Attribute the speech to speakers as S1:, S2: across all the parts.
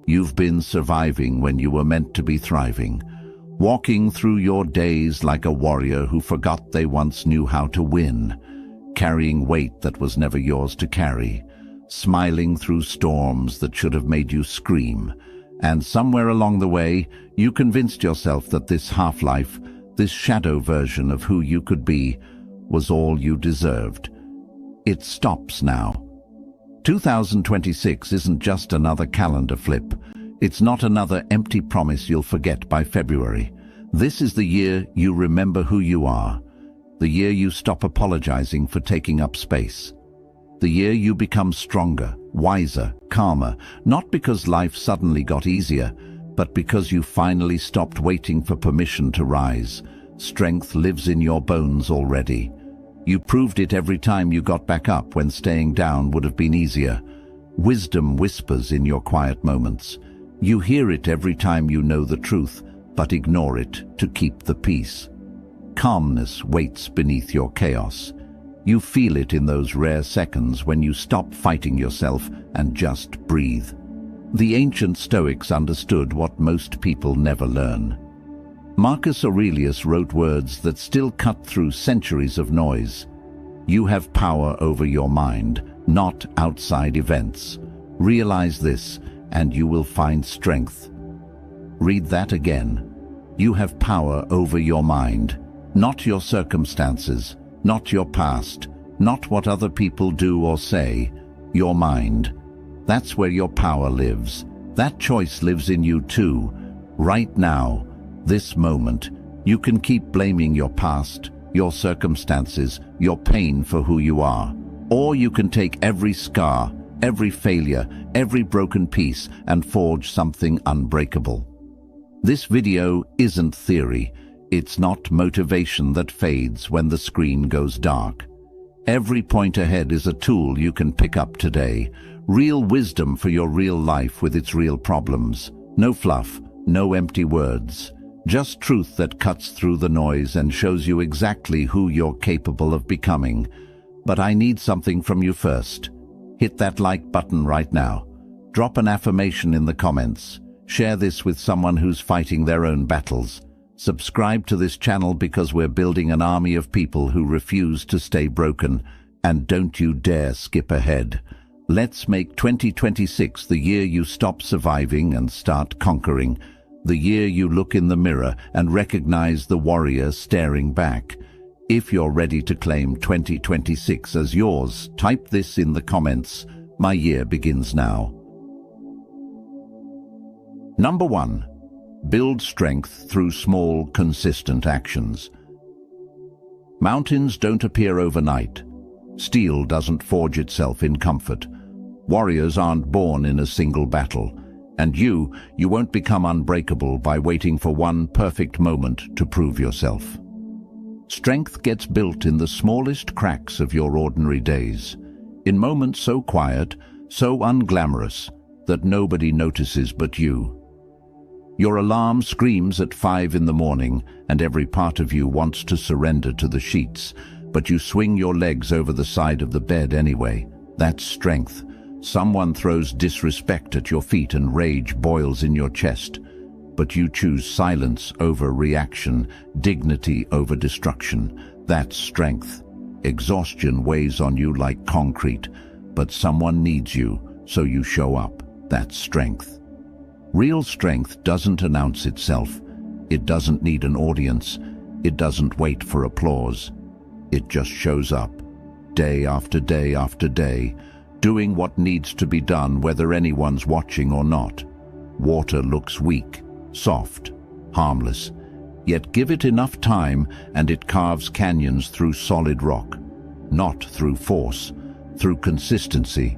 S1: You've been surviving when you were meant to be thriving, walking through your days like a warrior who forgot they once knew how to win, carrying weight that was never yours to carry, smiling through storms that should have made you scream. And somewhere along the way, you convinced yourself that this half-life, this shadow version of who you could be, was all you deserved. It stops now. 2026 isn't just another calendar flip. It's not another empty promise you'll forget by February. This is the year you remember who you are. The year you stop apologizing for taking up space. The year you become stronger, wiser, calmer, not because life suddenly got easier, but because you finally stopped waiting for permission to rise. Strength lives in your bones already. You proved it every time you got back up when staying down would have been easier. Wisdom whispers in your quiet moments. You hear it every time you know the truth, but ignore it to keep the peace. Calmness waits beneath your chaos. You feel it in those rare seconds when you stop fighting yourself and just breathe. The ancient Stoics understood what most people never learn. Marcus Aurelius wrote words that still cut through centuries of noise. You have power over your mind, not outside events. Realize this, and you will find strength. Read that again. You have power over your mind, not your circumstances, not your past, not what other people do or say. Your mind. That's where your power lives. That choice lives in you too, right now. This moment, you can keep blaming your past, your circumstances, your pain for who you are. Or you can take every scar, every failure, every broken piece and forge something unbreakable. This video isn't theory. It's not motivation that fades when the screen goes dark. Every point ahead is a tool you can pick up today. Real wisdom for your real life with its real problems. No fluff, no empty words. Just truth that cuts through the noise and shows you exactly who you're capable of becoming. But I need something from you first. Hit that like button right now. Drop an affirmation in the comments. Share this with someone who's fighting their own battles. Subscribe to this channel because we're building an army of people who refuse to stay broken. And don't you dare skip ahead. Let's make 2026 the year you stop surviving and start conquering. The year you look in the mirror and recognize the warrior staring back. If you're ready to claim 2026 as yours, type this in the comments. My year begins now. Number 1. Build strength through small, consistent actions. Mountains don't appear overnight. Steel doesn't forge itself in comfort. Warriors aren't born in a single battle. And you won't become unbreakable by waiting for one perfect moment to prove yourself. Strength gets built in the smallest cracks of your ordinary days, in moments so quiet, so unglamorous, that nobody notices but you. Your alarm screams at 5 in the morning, and every part of you wants to surrender to the sheets, but you swing your legs over the side of the bed anyway. That's strength. Someone throws disrespect at your feet and rage boils in your chest. But you choose silence over reaction, dignity over destruction. That's strength. Exhaustion weighs on you like concrete, but someone needs you, so you show up. That's strength. Real strength doesn't announce itself. It doesn't need an audience. It doesn't wait for applause. It just shows up, day after day after day, doing what needs to be done whether anyone's watching or not. Water looks weak, soft, harmless, yet give it enough time and it carves canyons through solid rock. Not through force, through consistency,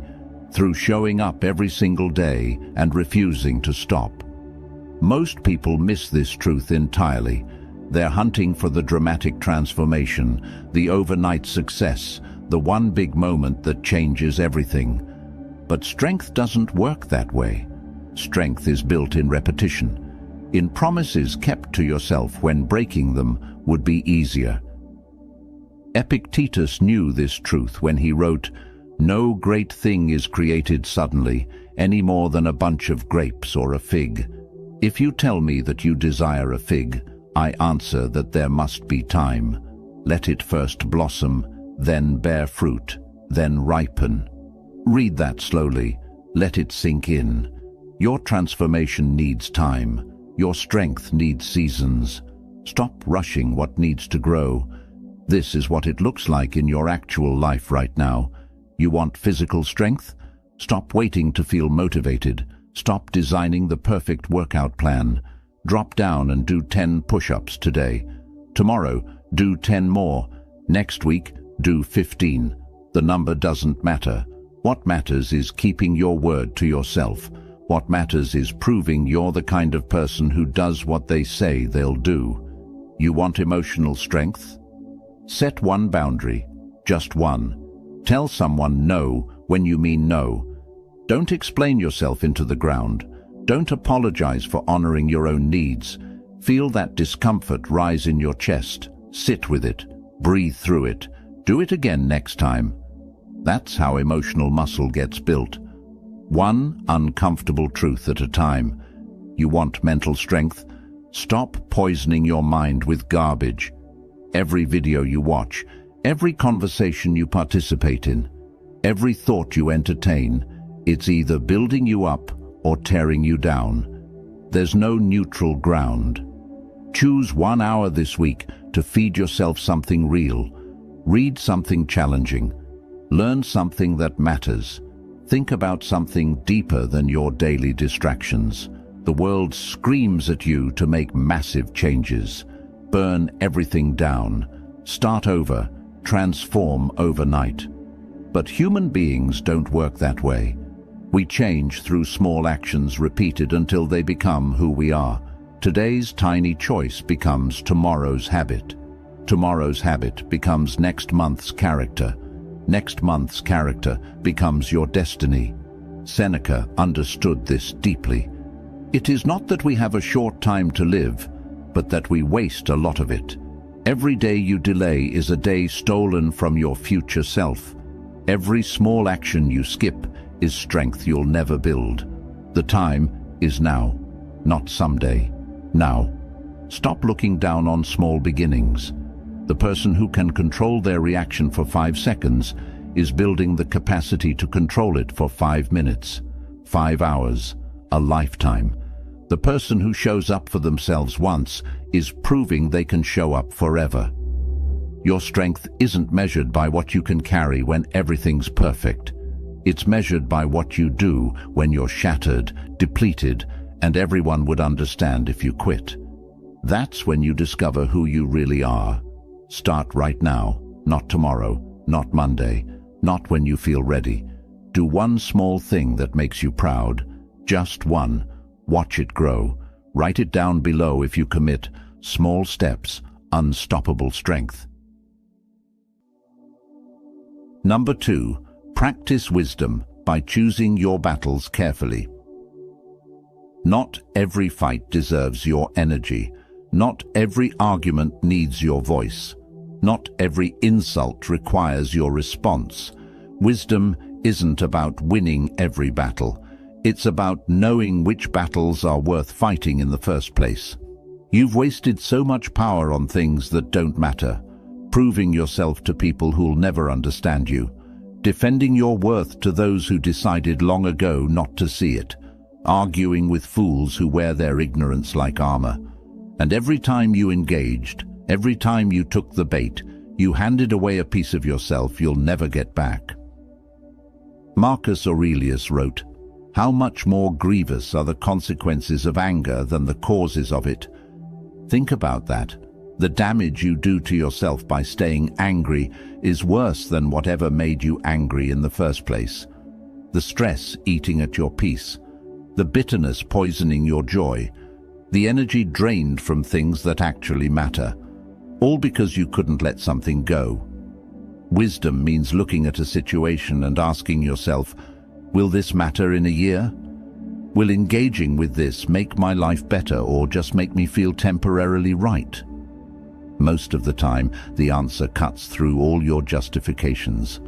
S1: through showing up every single day and refusing to stop. Most people miss this truth entirely. They're hunting for the dramatic transformation, the overnight success, the one big moment that changes everything. But strength doesn't work that way. Strength is built in repetition, in promises kept to yourself when breaking them would be easier. Epictetus knew this truth when he wrote, "No great thing is created suddenly. any more than a bunch of grapes or a fig. If you tell me that you desire a fig, I answer that there must be time. Let it first blossom, then bear fruit, then ripen. Read that slowly. Let it sink in. Your transformation needs time. Your strength needs seasons. Stop rushing what needs to grow. This is what it looks like in your actual life right now. You want physical strength? Stop waiting to feel motivated. Stop designing the perfect workout plan. Drop down and do 10 push-ups today. Tomorrow, do 10 more. Next week, do 15. The number doesn't matter. What matters is keeping your word to yourself. What matters is proving you're the kind of person who does what they say they'll do. You want emotional strength? Set one boundary, just one. Tell someone no when you mean no. Don't explain yourself into the ground. Don't apologize for honoring your own needs. Feel that discomfort rise in your chest. Sit with it. Breathe through it. Do it again next time. That's how emotional muscle gets built. One uncomfortable truth at a time. You want mental strength? Stop poisoning your mind with garbage. Every video you watch, every conversation you participate in, every thought you entertain, it's either building you up or tearing you down. There's no neutral ground. Choose 1 hour this week to feed yourself something real. Read something challenging. Learn something that matters. Think about something deeper than your daily distractions. The world screams at you to make massive changes. Burn everything down. Start over. Transform overnight. But human beings don't work that way. We change through small actions repeated until they become who we are. Today's tiny choice becomes tomorrow's habit. Tomorrow's habit becomes next month's character. Next month's character becomes your destiny. Seneca understood this deeply. It is not that we have a short time to live, but that we waste a lot of it. Every day you delay is a day stolen from your future self. Every small action you skip is strength you'll never build. The time is now, not someday. Now. Stop looking down on small beginnings. The person who can control their reaction for 5 seconds is building the capacity to control it for 5 minutes, 5 hours, a lifetime. The person who shows up for themselves once is proving they can show up forever. Your strength isn't measured by what you can carry when everything's perfect. It's measured by what you do when you're shattered, depleted, and everyone would understand if you quit. That's when you discover who you really are. Start right now, not tomorrow, not Monday, not when you feel ready. Do one small thing that makes you proud. Just one. Watch it grow. Write it down below if you commit. Small steps, unstoppable strength. Number 2. Practice wisdom by choosing your battles carefully. Not every fight deserves your energy. Not every argument needs your voice. Not every insult requires your response. Wisdom isn't about winning every battle. It's about knowing which battles are worth fighting in the first place. You've wasted so much power on things that don't matter, proving yourself to people who'll never understand you, defending your worth to those who decided long ago not to see it, arguing with fools who wear their ignorance like armor. And every time you engaged, every time you took the bait, you handed away a piece of yourself you'll never get back. Marcus Aurelius wrote, "How much more grievous are the consequences of anger than the causes of it?" Think about that. The damage you do to yourself by staying angry is worse than whatever made you angry in the first place. The stress eating at your peace, the bitterness poisoning your joy, the energy drained from things that actually matter, all because you couldn't let something go. Wisdom means looking at a situation and asking yourself, will this matter in a year? Will engaging with this make my life better or just make me feel temporarily right? Most of the time, the answer cuts through all your justifications.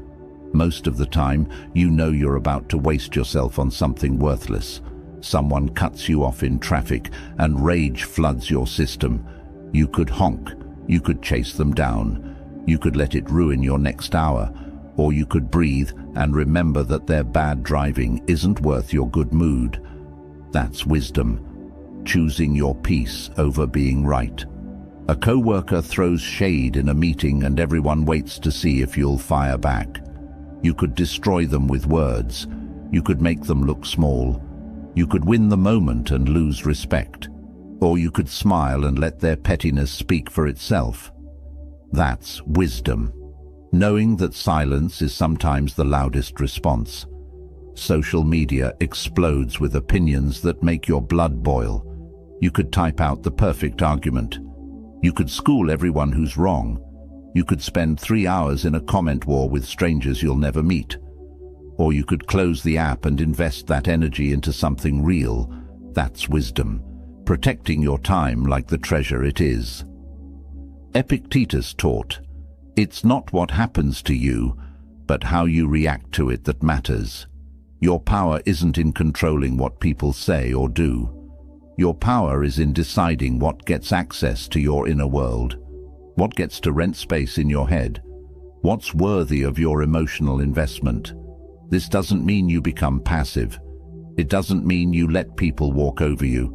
S1: Most of the time, you know you're about to waste yourself on something worthless. Someone cuts you off in traffic and rage floods your system. You could honk, you could chase them down, you could let it ruin your next hour, or you could breathe and remember that their bad driving isn't worth your good mood. That's wisdom, choosing your peace over being right. A co-worker throws shade in a meeting and everyone waits to see if you'll fire back. You could destroy them with words. You could make them look small. You could win the moment and lose respect. Or you could smile and let their pettiness speak for itself. That's wisdom, knowing that silence is sometimes the loudest response. Social media explodes with opinions that make your blood boil. You could type out the perfect argument. You could school everyone who's wrong. You could spend 3 hours in a comment war with strangers you'll never meet. Or you could close the app and invest that energy into something real. That's wisdom, protecting your time like the treasure it is. Epictetus taught, "It's not what happens to you, but how you react to it that matters." Your power isn't in controlling what people say or do. Your power is in deciding what gets access to your inner world, what gets to rent space in your head, what's worthy of your emotional investment. This doesn't mean you become passive. It doesn't mean you let people walk over you.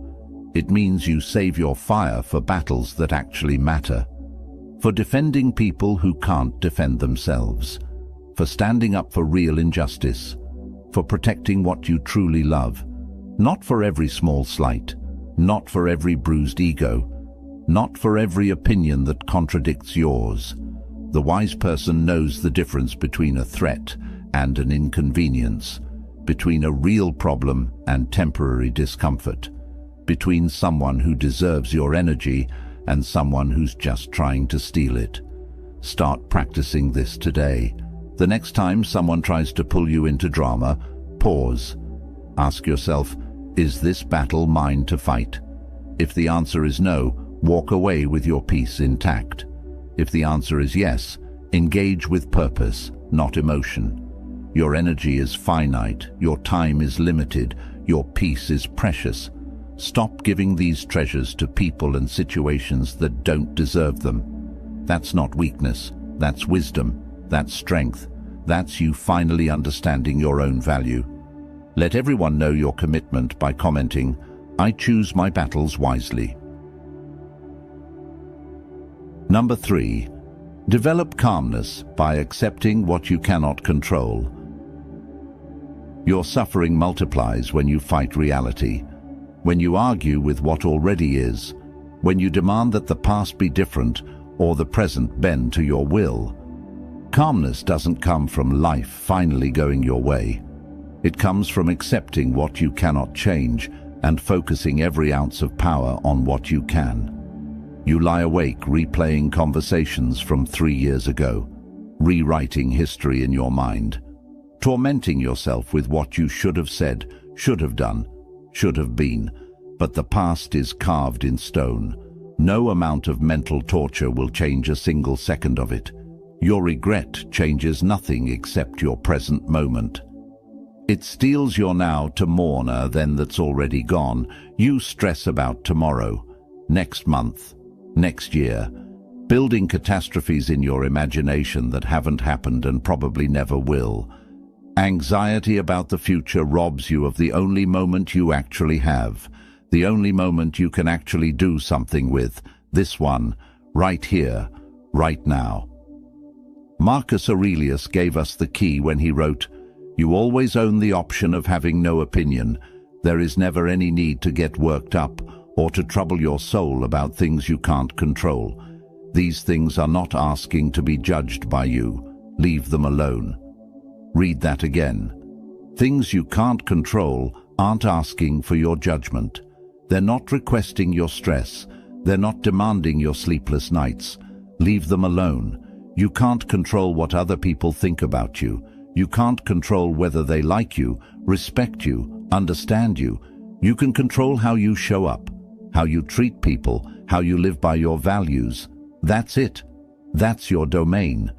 S1: It means you save your fire for battles that actually matter, for defending people who can't defend themselves, for standing up for real injustice, for protecting what you truly love, not for every small slight, not for every bruised ego, not for every opinion that contradicts yours. The wise person knows the difference between a threat and an inconvenience, between a real problem and temporary discomfort, between someone who deserves your energy and someone who's just trying to steal it. Start practicing this today. The next time someone tries to pull you into drama, pause. Ask yourself, is this battle mine to fight? If the answer is no, walk away with your peace intact. If the answer is yes, engage with purpose, not emotion. Your energy is finite, your time is limited, your peace is precious. Stop giving these treasures to people and situations that don't deserve them. That's not weakness, that's wisdom, that's strength, that's you finally understanding your own value. Let everyone know your commitment by commenting, "I choose my battles wisely." Number 3. Develop calmness by accepting what you cannot control. Your suffering multiplies when you fight reality, when you argue with what already is, when you demand that the past be different or the present bend to your will. Calmness doesn't come from life finally going your way. It comes from accepting what you cannot change and focusing every ounce of power on what you can. You lie awake replaying conversations from 3 years ago, rewriting history in your mind, tormenting yourself with what you should have said, should have done, should have been, but the past is carved in stone. No amount of mental torture will change a single second of it. Your regret changes nothing except your present moment. It steals your now to mourn a then that's already gone. You stress about tomorrow, next month, next year, building catastrophes in your imagination that haven't happened and probably never will. Anxiety about the future robs you of the only moment you actually have, the only moment you can actually do something with, this one, right here, right now. Marcus Aurelius gave us the key when he wrote, "You always own the option of having no opinion. There is never any need to get worked up or to trouble your soul about things you can't control. These things are not asking to be judged by you. Leave them alone." Read that again. Things you can't control aren't asking for your judgment. They're not requesting your stress. They're not demanding your sleepless nights. Leave them alone. You can't control what other people think about you. You can't control whether they like you, respect you, understand you. You can control how you show up, how you treat people, how you live by your values. That's it. That's your domain.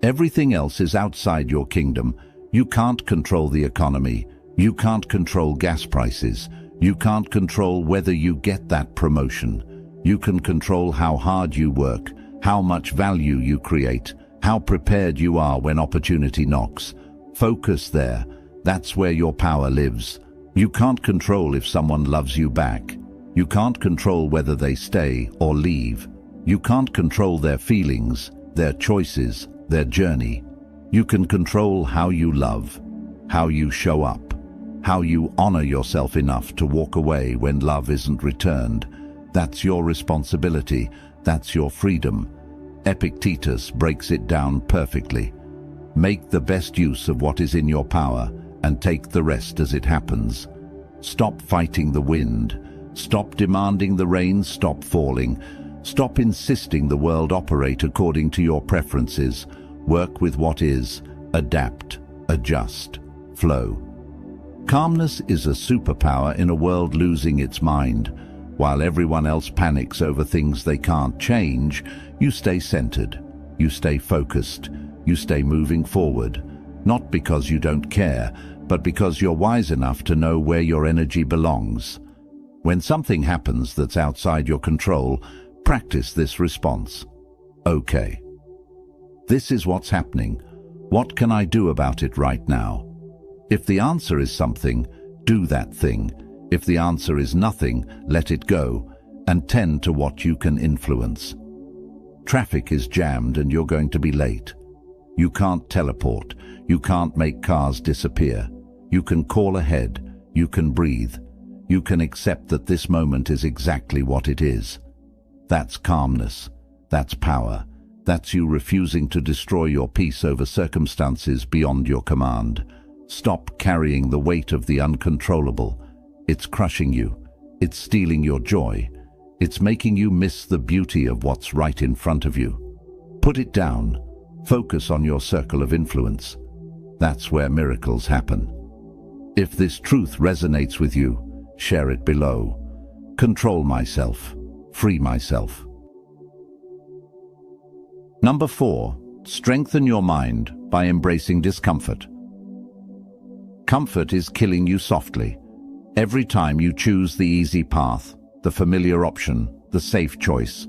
S1: Everything else is outside your kingdom. You can't control the economy. You can't control gas prices. You can't control whether you get that promotion. You can control how hard you work, how much value you create, how prepared you are when opportunity knocks. Focus there. That's where your power lives. You can't control if someone loves you back. You can't control whether they stay or leave. You can't control their feelings, their choices, their journey. You can control how you love, how you show up, how you honor yourself enough to walk away when love isn't returned. That's your responsibility. That's your freedom. Epictetus breaks it down perfectly. Make the best use of what is in your power and take the rest as it happens. Stop fighting the wind. Stop demanding the rain stop falling. Stop insisting the world operate according to your preferences. Work with what is. Adapt, adjust, flow. Calmness is a superpower in a world losing its mind. While everyone else panics over things they can't change, you stay centered, you stay focused, you stay moving forward. Not because you don't care, but because you're wise enough to know where your energy belongs. When something happens that's outside your control, practice this response. Okay. This is what's happening. What can I do about it right now? If the answer is something, do that thing. If the answer is nothing, let it go and tend to what you can influence. Traffic is jammed and you're going to be late. You can't teleport. You can't make cars disappear. You can call ahead. You can breathe. You can accept that this moment is exactly what it is. That's calmness. That's power. That's you refusing to destroy your peace over circumstances beyond your command. Stop carrying the weight of the uncontrollable. It's crushing you. It's stealing your joy. It's making you miss the beauty of what's right in front of you. Put it down. Focus on your circle of influence. That's where miracles happen. If this truth resonates with you, share it below. Control myself. Free myself. Number 4. Strengthen your mind by embracing discomfort. Comfort is killing you softly. Every time you choose the easy path, the familiar option, the safe choice,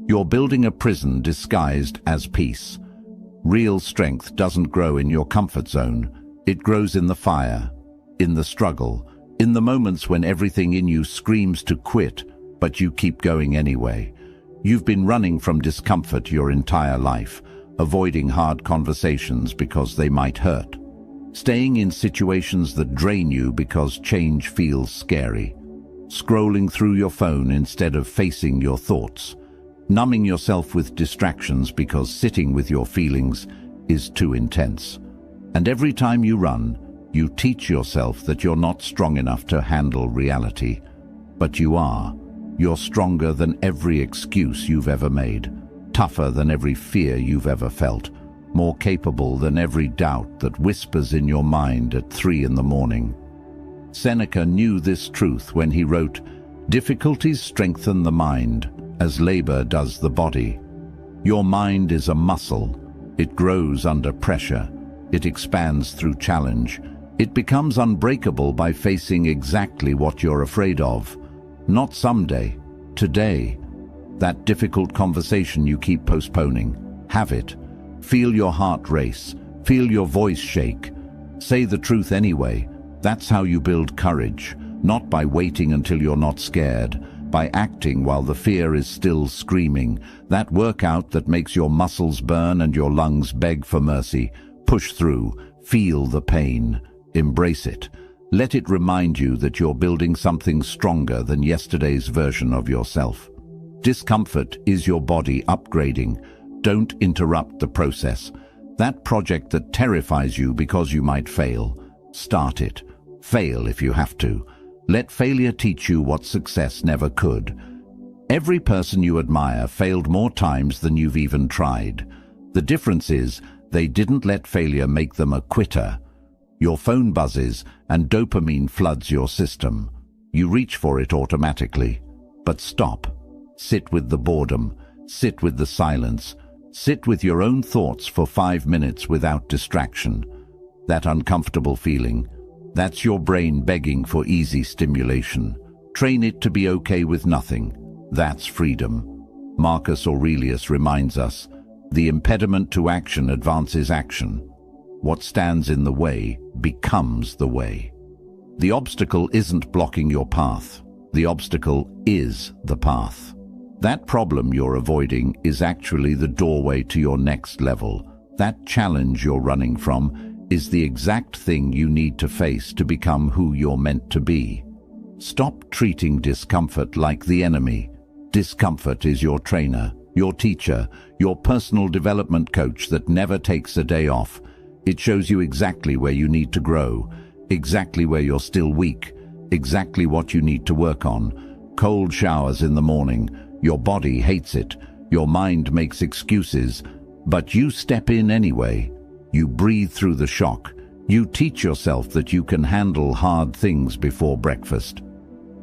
S1: you're building a prison disguised as peace. Real strength doesn't grow in your comfort zone. It grows in the fire, in the struggle, in the moments when everything in you screams to quit, but you keep going anyway. You've been running from discomfort your entire life, avoiding hard conversations because they might hurt. Staying in situations that drain you because change feels scary. Scrolling through your phone instead of facing your thoughts. Numbing yourself with distractions because sitting with your feelings is too intense. And every time you run, you teach yourself that you're not strong enough to handle reality. But you are. You're stronger than every excuse you've ever made, tougher than every fear you've ever felt, more capable than every doubt that whispers in your mind at 3 in the morning. Seneca knew this truth when he wrote, "Difficulties strengthen the mind, as labor does the body." Your mind is a muscle. It grows under pressure. It expands through challenge. It becomes unbreakable by facing exactly what you're afraid of. Not someday, today. That difficult conversation you keep postponing. Have it. Feel your heart race. Feel your voice shake. Say the truth anyway. That's how you build courage, not by waiting until you're not scared, by acting while the fear is still screaming. That workout that makes your muscles burn and your lungs beg for mercy. Push through. Feel the pain. Embrace it. Let it remind you that you're building something stronger than yesterday's version of yourself. Discomfort is your body upgrading. Don't interrupt the process. That project that terrifies you because you might fail, start it. Fail if you have to. Let failure teach you what success never could. Every person you admire failed more times than you've even tried. The difference is they didn't let failure make them a quitter. Your phone buzzes and dopamine floods your system. You reach for it automatically. But stop. Sit with the boredom. Sit with the silence. Sit with your own thoughts for 5 minutes without distraction. That uncomfortable feeling, that's your brain begging for easy stimulation. Train it to be okay with nothing. That's freedom. Marcus Aurelius reminds us, the impediment to action advances action. What stands in the way becomes the way. The obstacle isn't blocking your path. The obstacle is the path. That problem you're avoiding is actually the doorway to your next level. That challenge you're running from is the exact thing you need to face to become who you're meant to be. Stop treating discomfort like the enemy. Discomfort is your trainer, your teacher, your personal development coach that never takes a day off. It shows you exactly where you need to grow, exactly where you're still weak, exactly what you need to work on. Cold showers in the morning. Your body hates it. Your mind makes excuses. But you step in anyway. You breathe through the shock. You teach yourself that you can handle hard things before breakfast.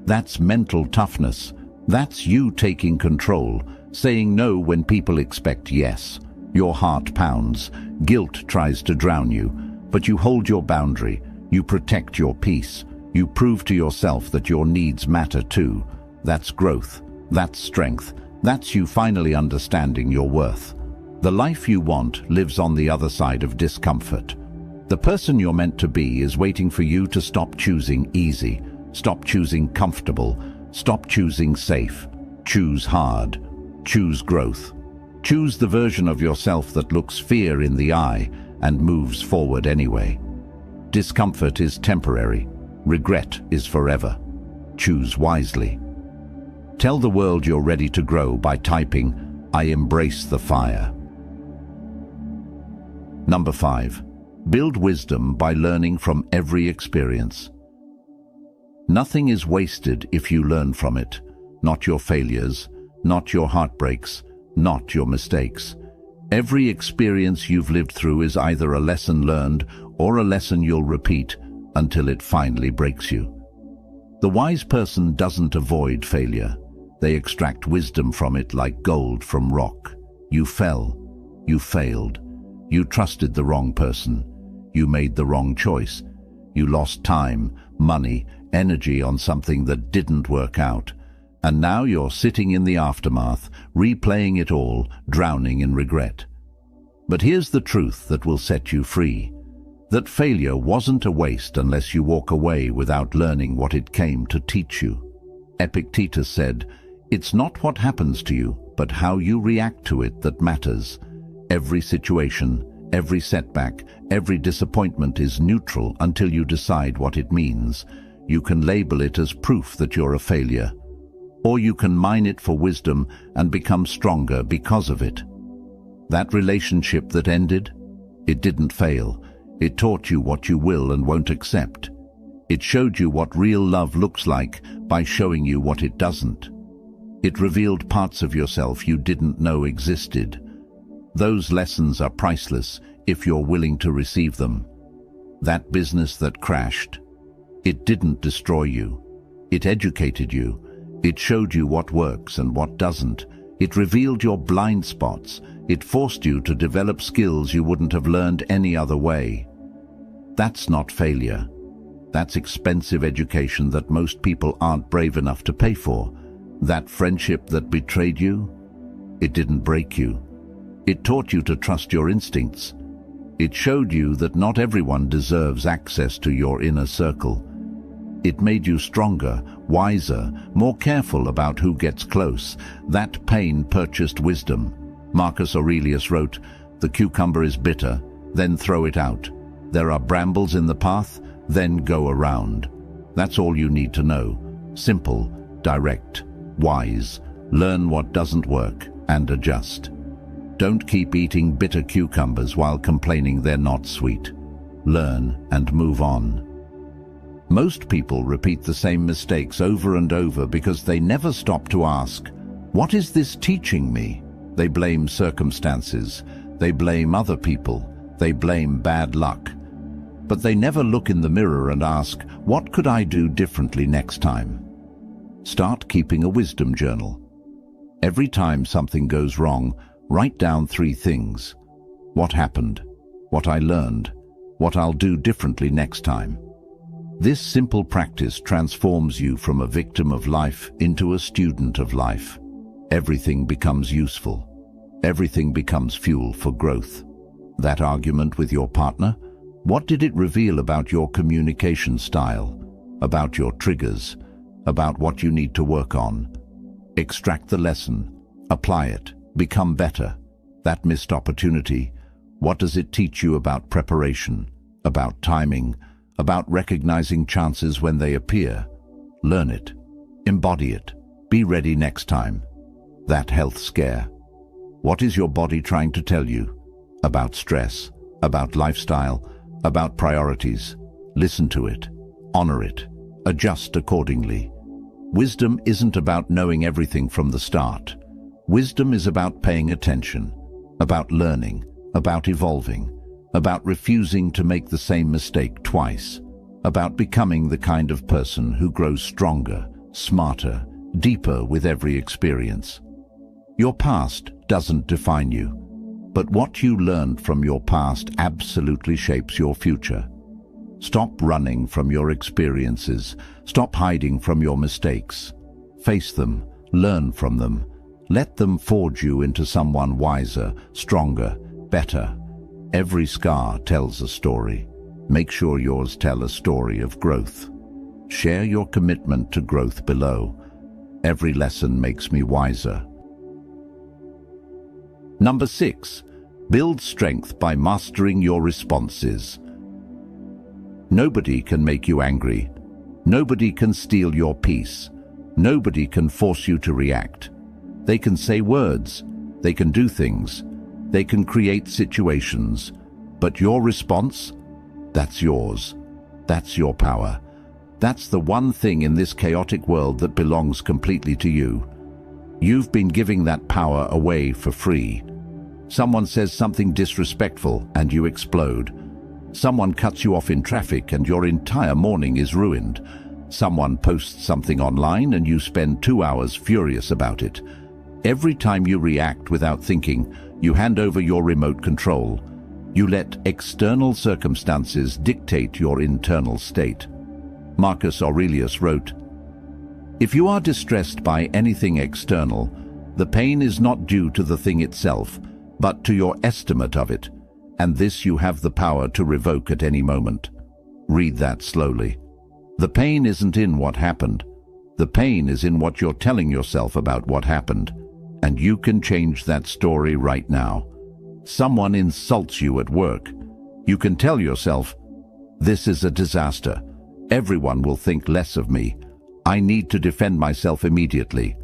S1: That's mental toughness. That's you taking control, saying no when people expect yes. Your heart pounds. Guilt tries to drown you. But you hold your boundary. You protect your peace. You prove to yourself that your needs matter too. That's growth. That's strength. That's you finally understanding your worth. The life you want lives on the other side of discomfort. The person you're meant to be is waiting for you to stop choosing easy, stop choosing comfortable, stop choosing safe. Choose hard. Choose growth. Choose the version of yourself that looks fear in the eye and moves forward anyway. Discomfort is temporary. Regret is forever. Choose wisely. Tell the world you're ready to grow by typing, "I embrace the fire." Number 5. Build wisdom by learning from every experience. Nothing is wasted if you learn from it. Not your failures, not your heartbreaks, not your mistakes. Every experience you've lived through is either a lesson learned or a lesson you'll repeat until it finally breaks you. The wise person doesn't avoid failure. They extract wisdom from it like gold from rock. You fell. You failed. You trusted the wrong person. You made the wrong choice. You lost time, money, energy on something that didn't work out. And now you're sitting in the aftermath, replaying it all, drowning in regret. But here's the truth that will set you free. That failure wasn't a waste unless you walk away without learning what it came to teach you. Epictetus said, "It's not what happens to you, but how you react to it that matters." Every situation, every setback, every disappointment is neutral until you decide what it means. You can label it as proof that you're a failure, or you can mine it for wisdom and become stronger because of it. That relationship that ended, it didn't fail. It taught you what you will and won't accept. It showed you what real love looks like by showing you what it doesn't. It revealed parts of yourself you didn't know existed. Those lessons are priceless if you're willing to receive them. That business that crashed, it didn't destroy you. It educated you. It showed you what works and what doesn't. It revealed your blind spots. It forced you to develop skills you wouldn't have learned any other way. That's not failure. That's expensive education that most people aren't brave enough to pay for. That friendship that betrayed you, it didn't break you. It taught you to trust your instincts. It showed you that not everyone deserves access to your inner circle. It made you stronger, wiser, more careful about who gets close. That pain purchased wisdom. Marcus Aurelius wrote, "The cucumber is bitter, then throw it out. There are brambles in the path, then go around." That's all you need to know. Simple, direct, wise. Learn what doesn't work and adjust. Don't keep eating bitter cucumbers while complaining they're not sweet. Learn and move on. Most people repeat the same mistakes over and over because they never stop to ask, "What is this teaching me?" They blame circumstances. They blame other people. They blame bad luck. But they never look in the mirror and ask, "What could I do differently next time?" Start keeping a wisdom journal. Every time something goes wrong, Write down 3 things. What happened? What I learned? What I'll do differently next time? This simple practice transforms you from a victim of life into a student of life. Everything becomes useful. Everything becomes fuel for growth. That argument with your partner? What did it reveal about your communication style? About your triggers? About what you need to work on? Extract the lesson. Apply it. Become better. That missed opportunity, what does it teach you about preparation, about timing, about recognizing chances when they appear? Learn it. Embody it. Be ready next time. That health scare. What is your body trying to tell you? About stress, about lifestyle, about priorities. Listen to it. Honor it. Adjust accordingly. Wisdom isn't about knowing everything from the start. Wisdom is about paying attention, about learning, about evolving, about refusing to make the same mistake twice, about becoming the kind of person who grows stronger, smarter, deeper with every experience. Your past doesn't define you, but what you learned from your past absolutely shapes your future. Stop running from your experiences. Stop hiding from your mistakes. Face them, learn from them. Let them forge you into someone wiser, stronger, better. Every scar tells a story. Make sure yours tell a story of growth. Share your commitment to growth below. Every lesson makes me wiser. Number 6. Build strength by mastering your responses. Nobody can make you angry. Nobody can steal your peace. Nobody can force you to react. They can say words. They can do things. They can create situations. But your response? That's yours. That's your power. That's the one thing in this chaotic world that belongs completely to you. You've been giving that power away for free. Someone says something disrespectful and you explode. Someone cuts you off in traffic and your entire morning is ruined. Someone posts something online and you spend 2 hours furious about it. Every time you react without thinking, you hand over your remote control. You let external circumstances dictate your internal state. Marcus Aurelius wrote, "If you are distressed by anything external, the pain is not due to the thing itself, but to your estimate of it, and this you have the power to revoke at any moment." Read that slowly. The pain isn't in what happened. The pain is in what you're telling yourself about what happened. And you can change that story right now. Someone insults you at work. You can tell yourself, "This is a disaster. Everyone will think less of me. I need to defend myself immediately."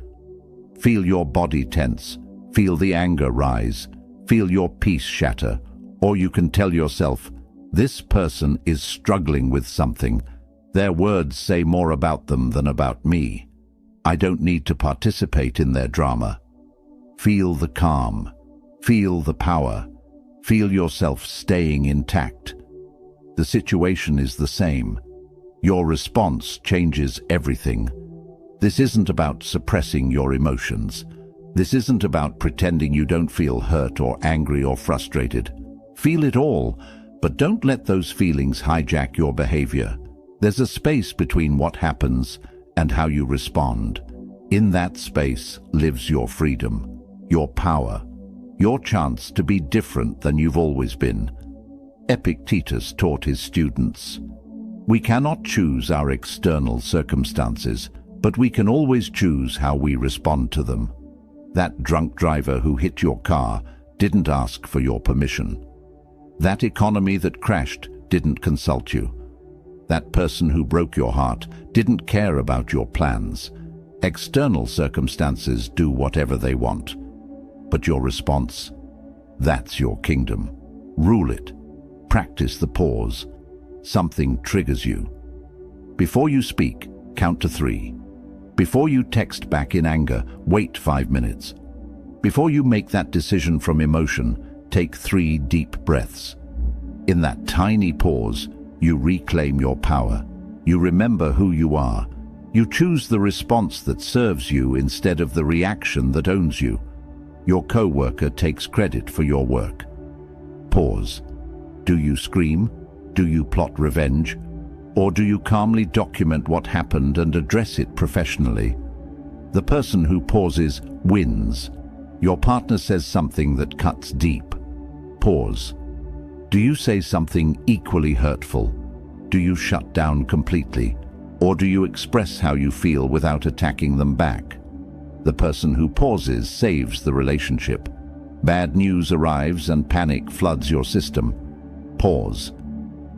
S1: Feel your body tense. Feel the anger rise. Feel your peace shatter. Or you can tell yourself, "This person is struggling with something. Their words say more about them than about me. I don't need to participate in their drama." Feel the calm. Feel the power. Feel yourself staying intact. The situation is the same. Your response changes everything. This isn't about suppressing your emotions. This isn't about pretending you don't feel hurt or angry or frustrated. Feel it all, but don't let those feelings hijack your behavior. There's a space between what happens and how you respond. In that space lives your freedom, your power, your chance to be different than you've always been. Epictetus taught his students, "We cannot choose our external circumstances, but we can always choose how we respond to them." That drunk driver who hit your car didn't ask for your permission. That economy that crashed didn't consult you. That person who broke your heart didn't care about your plans. External circumstances do whatever they want. But your response? That's your kingdom. Rule it. Practice the pause. Something triggers you. Before you speak, count to 3. Before you text back in anger, wait 5 minutes. Before you make that decision from emotion, take 3 deep breaths. In that tiny pause, you reclaim your power. You remember who you are. You choose the response that serves you instead of the reaction that owns you. Your co-worker takes credit for your work. Pause. Do you scream? Do you plot revenge? Or do you calmly document what happened and address it professionally? The person who pauses wins. Your partner says something that cuts deep. Pause. Do you say something equally hurtful? Do you shut down completely? Or do you express how you feel without attacking them back? The person who pauses saves the relationship. Bad news arrives and panic floods your system. Pause.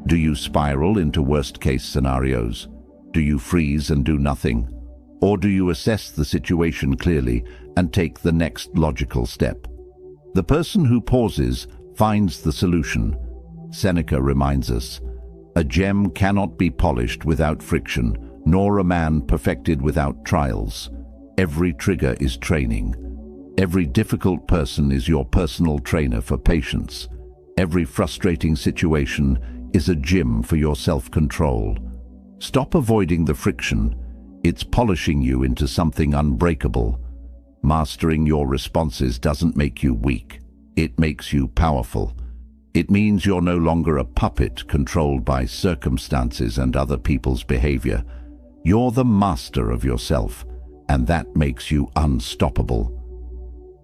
S1: Do you spiral into worst-case scenarios? Do you freeze and do nothing? Or do you assess the situation clearly and take the next logical step? The person who pauses finds the solution. Seneca reminds us, "A gem cannot be polished without friction, nor a man perfected without trials. Every trigger is training. Every difficult person is your personal trainer for patience. Every frustrating situation is a gym for your self-control. Stop avoiding the friction. It's polishing you into something unbreakable. Mastering your responses doesn't make you weak. It makes you powerful. It means you're no longer a puppet controlled by circumstances and other people's behavior. You're the master of yourself, and that makes you unstoppable."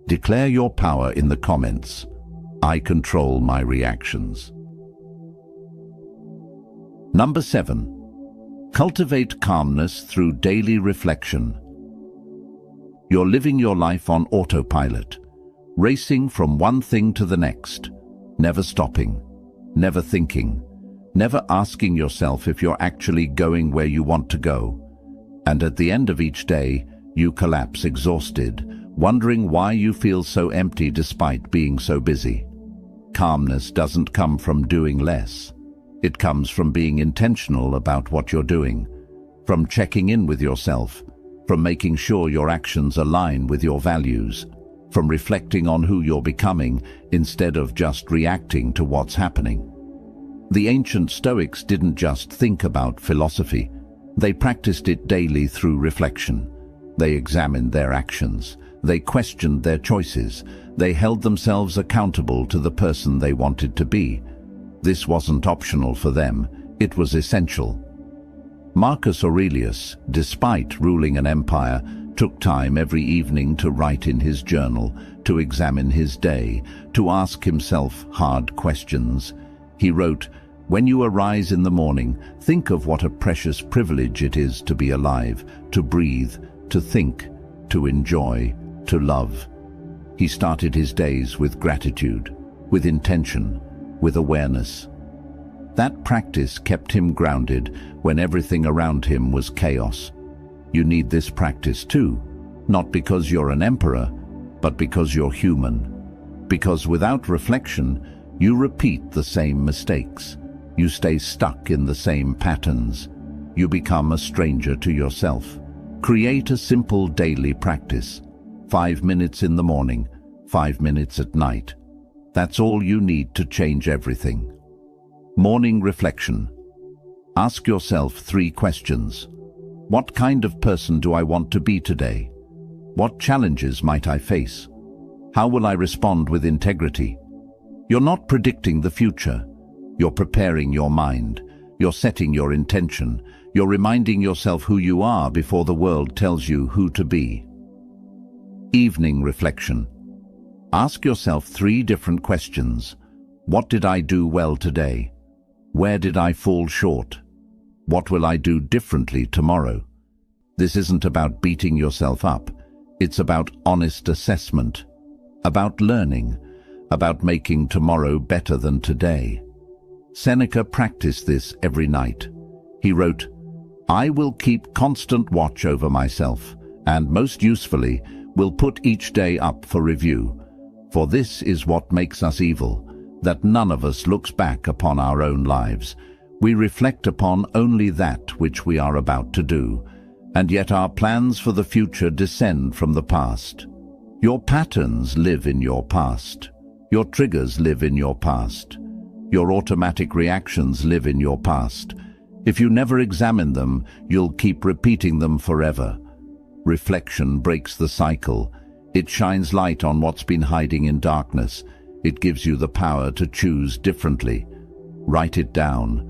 S1: Declare your power in the comments. I control my reactions. Number 7. Cultivate calmness through daily reflection. You're living your life on autopilot, racing from one thing to the next, never stopping, never thinking, never asking yourself if you're actually going where you want to go. And at the end of each day, you collapse exhausted, wondering why you feel so empty despite being so busy. Calmness doesn't come from doing less. It comes from being intentional about what you're doing, from checking in with yourself, from making sure your actions align with your values, from reflecting on who you're becoming instead of just reacting to what's happening. The ancient Stoics didn't just think about philosophy. They practiced it daily through reflection. They examined their actions. They questioned their choices. They held themselves accountable to the person they wanted to be. This wasn't optional for them. It was essential. Marcus Aurelius, despite ruling an empire, took time every evening to write in his journal, to examine his day, to ask himself hard questions. He wrote, "When you arise in the morning, think of what a precious privilege it is to be alive, to breathe, to think, to enjoy, to love." He started his days with gratitude, with intention, with awareness. That practice kept him grounded when everything around him was chaos. You need this practice too, not because you're an emperor, but because you're human. Because without reflection, you repeat the same mistakes. You stay stuck in the same patterns. You become a stranger to yourself. Create a simple daily practice. 5 minutes in the morning, 5 minutes at night. That's all you need to change everything. Morning reflection. Ask yourself 3 questions. What kind of person do I want to be today? What challenges might I face? How will I respond with integrity? You're not predicting the future. You're preparing your mind. You're setting your intention. You're reminding yourself who you are before the world tells you who to be. Evening reflection. Ask yourself 3 different questions. What did I do well today? Where did I fall short? What will I do differently tomorrow? This isn't about beating yourself up. It's about honest assessment, about learning, about making tomorrow better than today. Seneca practiced this every night. He wrote, "I will keep constant watch over myself, and most usefully, will put each day up for review. For this is what makes us evil, that none of us looks back upon our own lives. We reflect upon only that which we are about to do, and yet our plans for the future descend from the past. Your patterns live in your past. Your triggers live in your past. Your automatic reactions live in your past. If you never examine them, you'll keep repeating them forever. Reflection breaks the cycle. It shines light on what's been hiding in darkness. It gives you the power to choose differently. Write it down.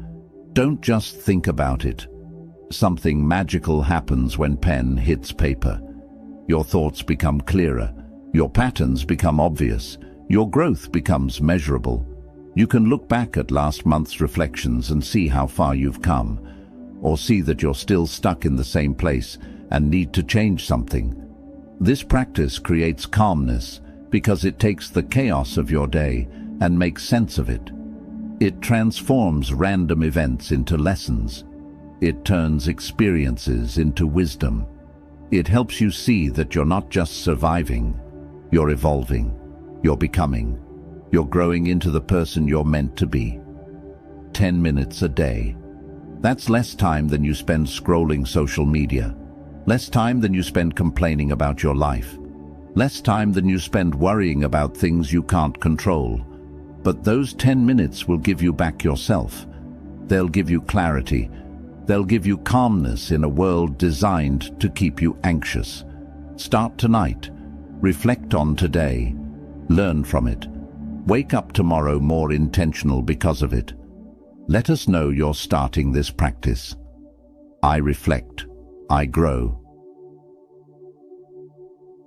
S1: Don't just think about it. Something magical happens when pen hits paper. Your thoughts become clearer. Your patterns become obvious. Your growth becomes measurable. You can look back at last month's reflections and see how far you've come, or see that you're still stuck in the same place and need to change something. This practice creates calmness because it takes the chaos of your day and makes sense of it. It transforms random events into lessons. It turns experiences into wisdom. It helps you see that you're not just surviving, you're evolving, you're becoming, you're growing into the person you're meant to be. 10 minutes a day. That's less time than you spend scrolling social media, less time than you spend complaining about your life, less time than you spend worrying about things you can't control. But those 10 minutes will give you back yourself. They'll give you clarity. They'll give you calmness in a world designed to keep you anxious. Start tonight. Reflect on today. Learn from it. Wake up tomorrow more intentional because of it. Let us know you're starting this practice. I reflect. I grow.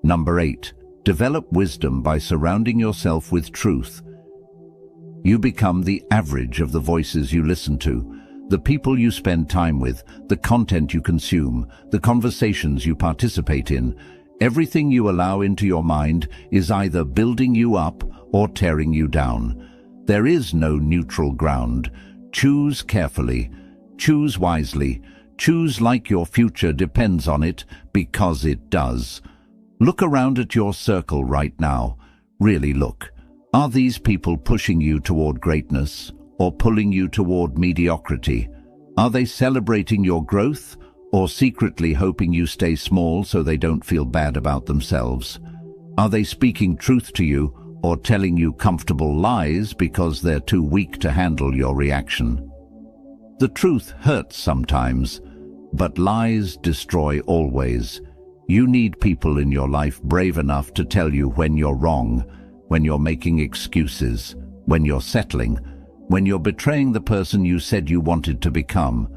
S1: Number 8. Develop wisdom by surrounding yourself with truth. You become the average of the voices you listen to, the people you spend time with, the content you consume, the conversations you participate in. Everything you allow into your mind is either building you up or tearing you down. There is no neutral ground. Choose carefully. Choose wisely. Choose like your future depends on it, because it does. Look around at your circle right now. Really look. Are these people pushing you toward greatness or pulling you toward mediocrity? Are they celebrating your growth or secretly hoping you stay small so they don't feel bad about themselves? Are they speaking truth to you or telling you comfortable lies because they're too weak to handle your reaction? The truth hurts sometimes, but lies destroy always. You need people in your life brave enough to tell you when you're wrong, when you're making excuses, when you're settling, when you're betraying the person you said you wanted to become.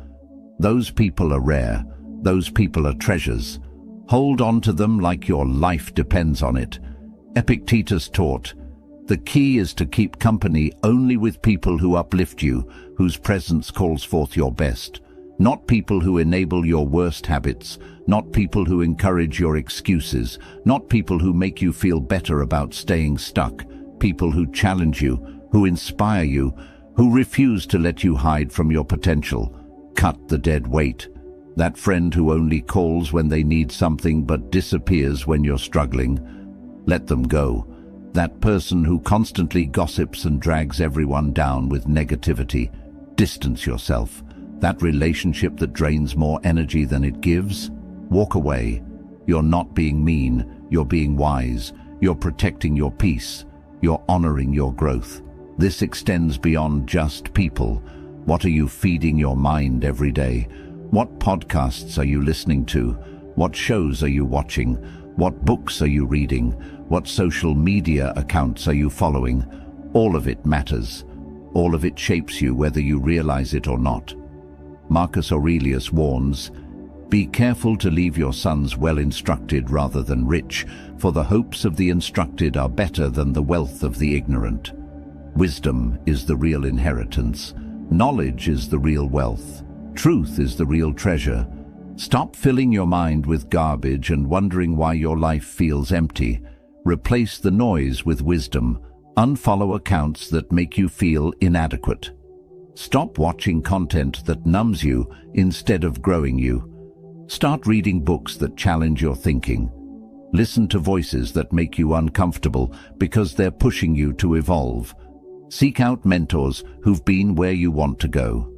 S1: Those people are rare. Those people are treasures. Hold on to them like your life depends on it. Epictetus taught, the key is to keep company only with people who uplift you, whose presence calls forth your best. Not people who enable your worst habits, not people who encourage your excuses, not people who make you feel better about staying stuck, people who challenge you, who inspire you, who refuse to let you hide from your potential. Cut the dead weight. That friend who only calls when they need something but disappears when you're struggling. Let them go. That person who constantly gossips and drags everyone down with negativity. Distance yourself. That relationship that drains more energy than it gives, walk away. You're not being mean, you're being wise. You're protecting your peace. You're honoring your growth. This extends beyond just people. What are you feeding your mind every day? What podcasts are you listening to? What shows are you watching? What books are you reading? What social media accounts are you following? All of it matters. All of it shapes you whether you realize it or not. Marcus Aurelius warns, be careful to leave your sons well instructed rather than rich, for the hopes of the instructed are better than the wealth of the ignorant. Wisdom is the real inheritance. Knowledge is the real wealth. Truth is the real treasure. Stop filling your mind with garbage and wondering why your life feels empty. Replace the noise with wisdom. Unfollow accounts that make you feel inadequate. Stop watching content that numbs you instead of growing you. Start reading books that challenge your thinking. Listen to voices that make you uncomfortable because they're pushing you to evolve. Seek out mentors who've been where you want to go.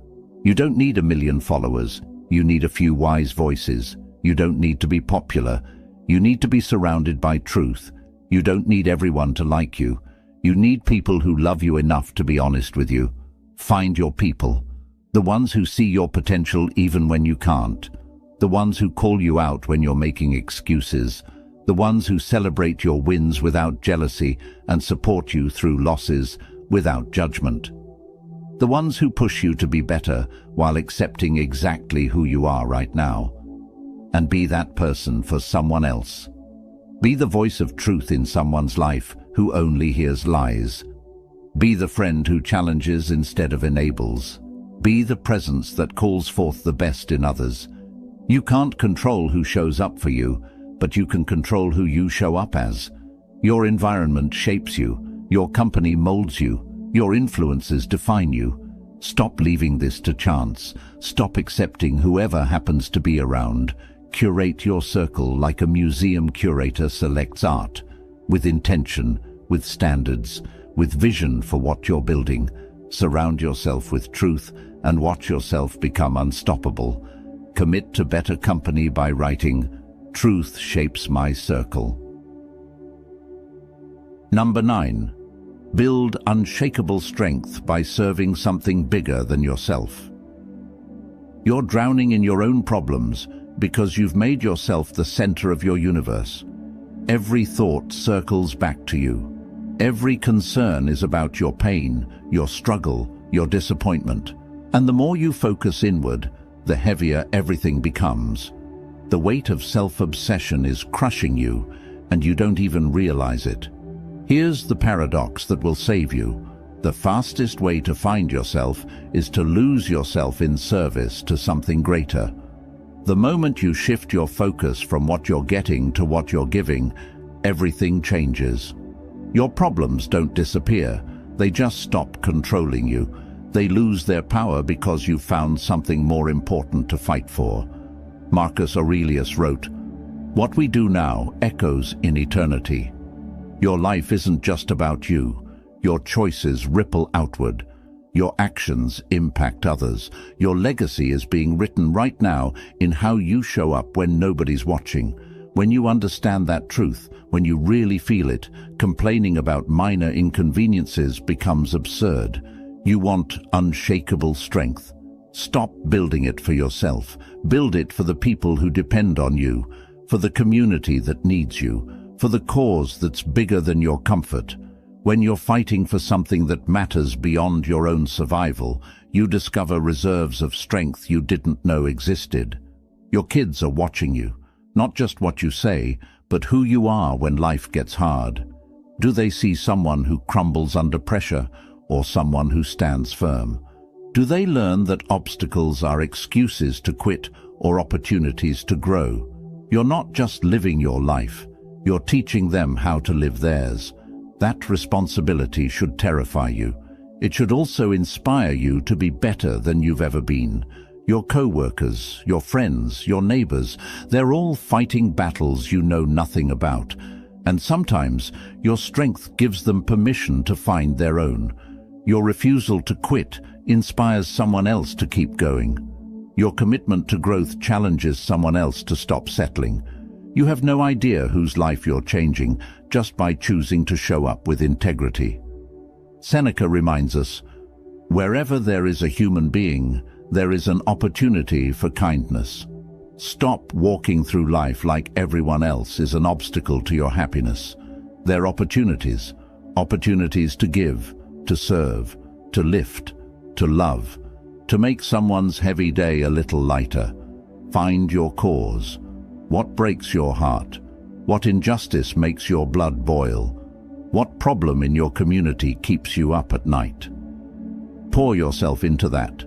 S1: You don't need 1 million followers. You need a few wise voices. You don't need to be popular. You need to be surrounded by truth. You don't need everyone to like you. You need people who love you enough to be honest with you. Find your people. The ones who see your potential even when you can't. The ones who call you out when you're making excuses. The ones who celebrate your wins without jealousy and support you through losses without judgment. The ones who push you to be better while accepting exactly who you are right now. And be that person for someone else. Be the voice of truth in someone's life who only hears lies. Be the friend who challenges instead of enables. Be the presence that calls forth the best in others. You can't control who shows up for you, but you can control who you show up as. Your environment shapes you. Your company molds you. Your influences define you. Stop leaving this to chance. Stop accepting whoever happens to be around. Curate your circle like a museum curator selects art, with intention, with standards, with vision for what you're building. Surround yourself with truth and watch yourself become unstoppable. Commit to better company by writing, "Truth shapes my circle." Number 9. Build unshakable strength by serving something bigger than yourself. You're drowning in your own problems because you've made yourself the center of your universe. Every thought circles back to you. Every concern is about your pain, your struggle, your disappointment. And the more you focus inward, the heavier everything becomes. The weight of self-obsession is crushing you, and you don't even realize it. Here's the paradox that will save you. The fastest way to find yourself is to lose yourself in service to something greater. The moment you shift your focus from what you're getting to what you're giving, everything changes. Your problems don't disappear, they just stop controlling you. They lose their power because you've found something more important to fight for. Marcus Aurelius wrote, "What we do now echoes in eternity." Your life isn't just about you. Your choices ripple outward. Your actions impact others. Your legacy is being written right now in how you show up when nobody's watching. When you understand that truth, when you really feel it, complaining about minor inconveniences becomes absurd. You want unshakable strength. Stop building it for yourself. Build it for the people who depend on you, for the community that needs you, for the cause that's bigger than your comfort. When you're fighting for something that matters beyond your own survival, you discover reserves of strength you didn't know existed. Your kids are watching you, not just what you say, but who you are when life gets hard. Do they see someone who crumbles under pressure or someone who stands firm? Do they learn that obstacles are excuses to quit or opportunities to grow? You're not just living your life, you're teaching them how to live theirs. That responsibility should terrify you. It should also inspire you to be better than you've ever been. Your co-workers, your friends, your neighbors, they're all fighting battles you know nothing about. And sometimes your strength gives them permission to find their own. Your refusal to quit inspires someone else to keep going. Your commitment to growth challenges someone else to stop settling. You have no idea whose life you're changing just by choosing to show up with integrity. Seneca reminds us, "Wherever there is a human being, there is an opportunity for kindness." Stop walking through life like everyone else is an obstacle to your happiness. They're opportunities to give, to serve, to lift, to love, to make someone's heavy day a little lighter. Find your cause. What breaks your heart? What injustice makes your blood boil? What problem in your community keeps you up at night? Pour yourself into that.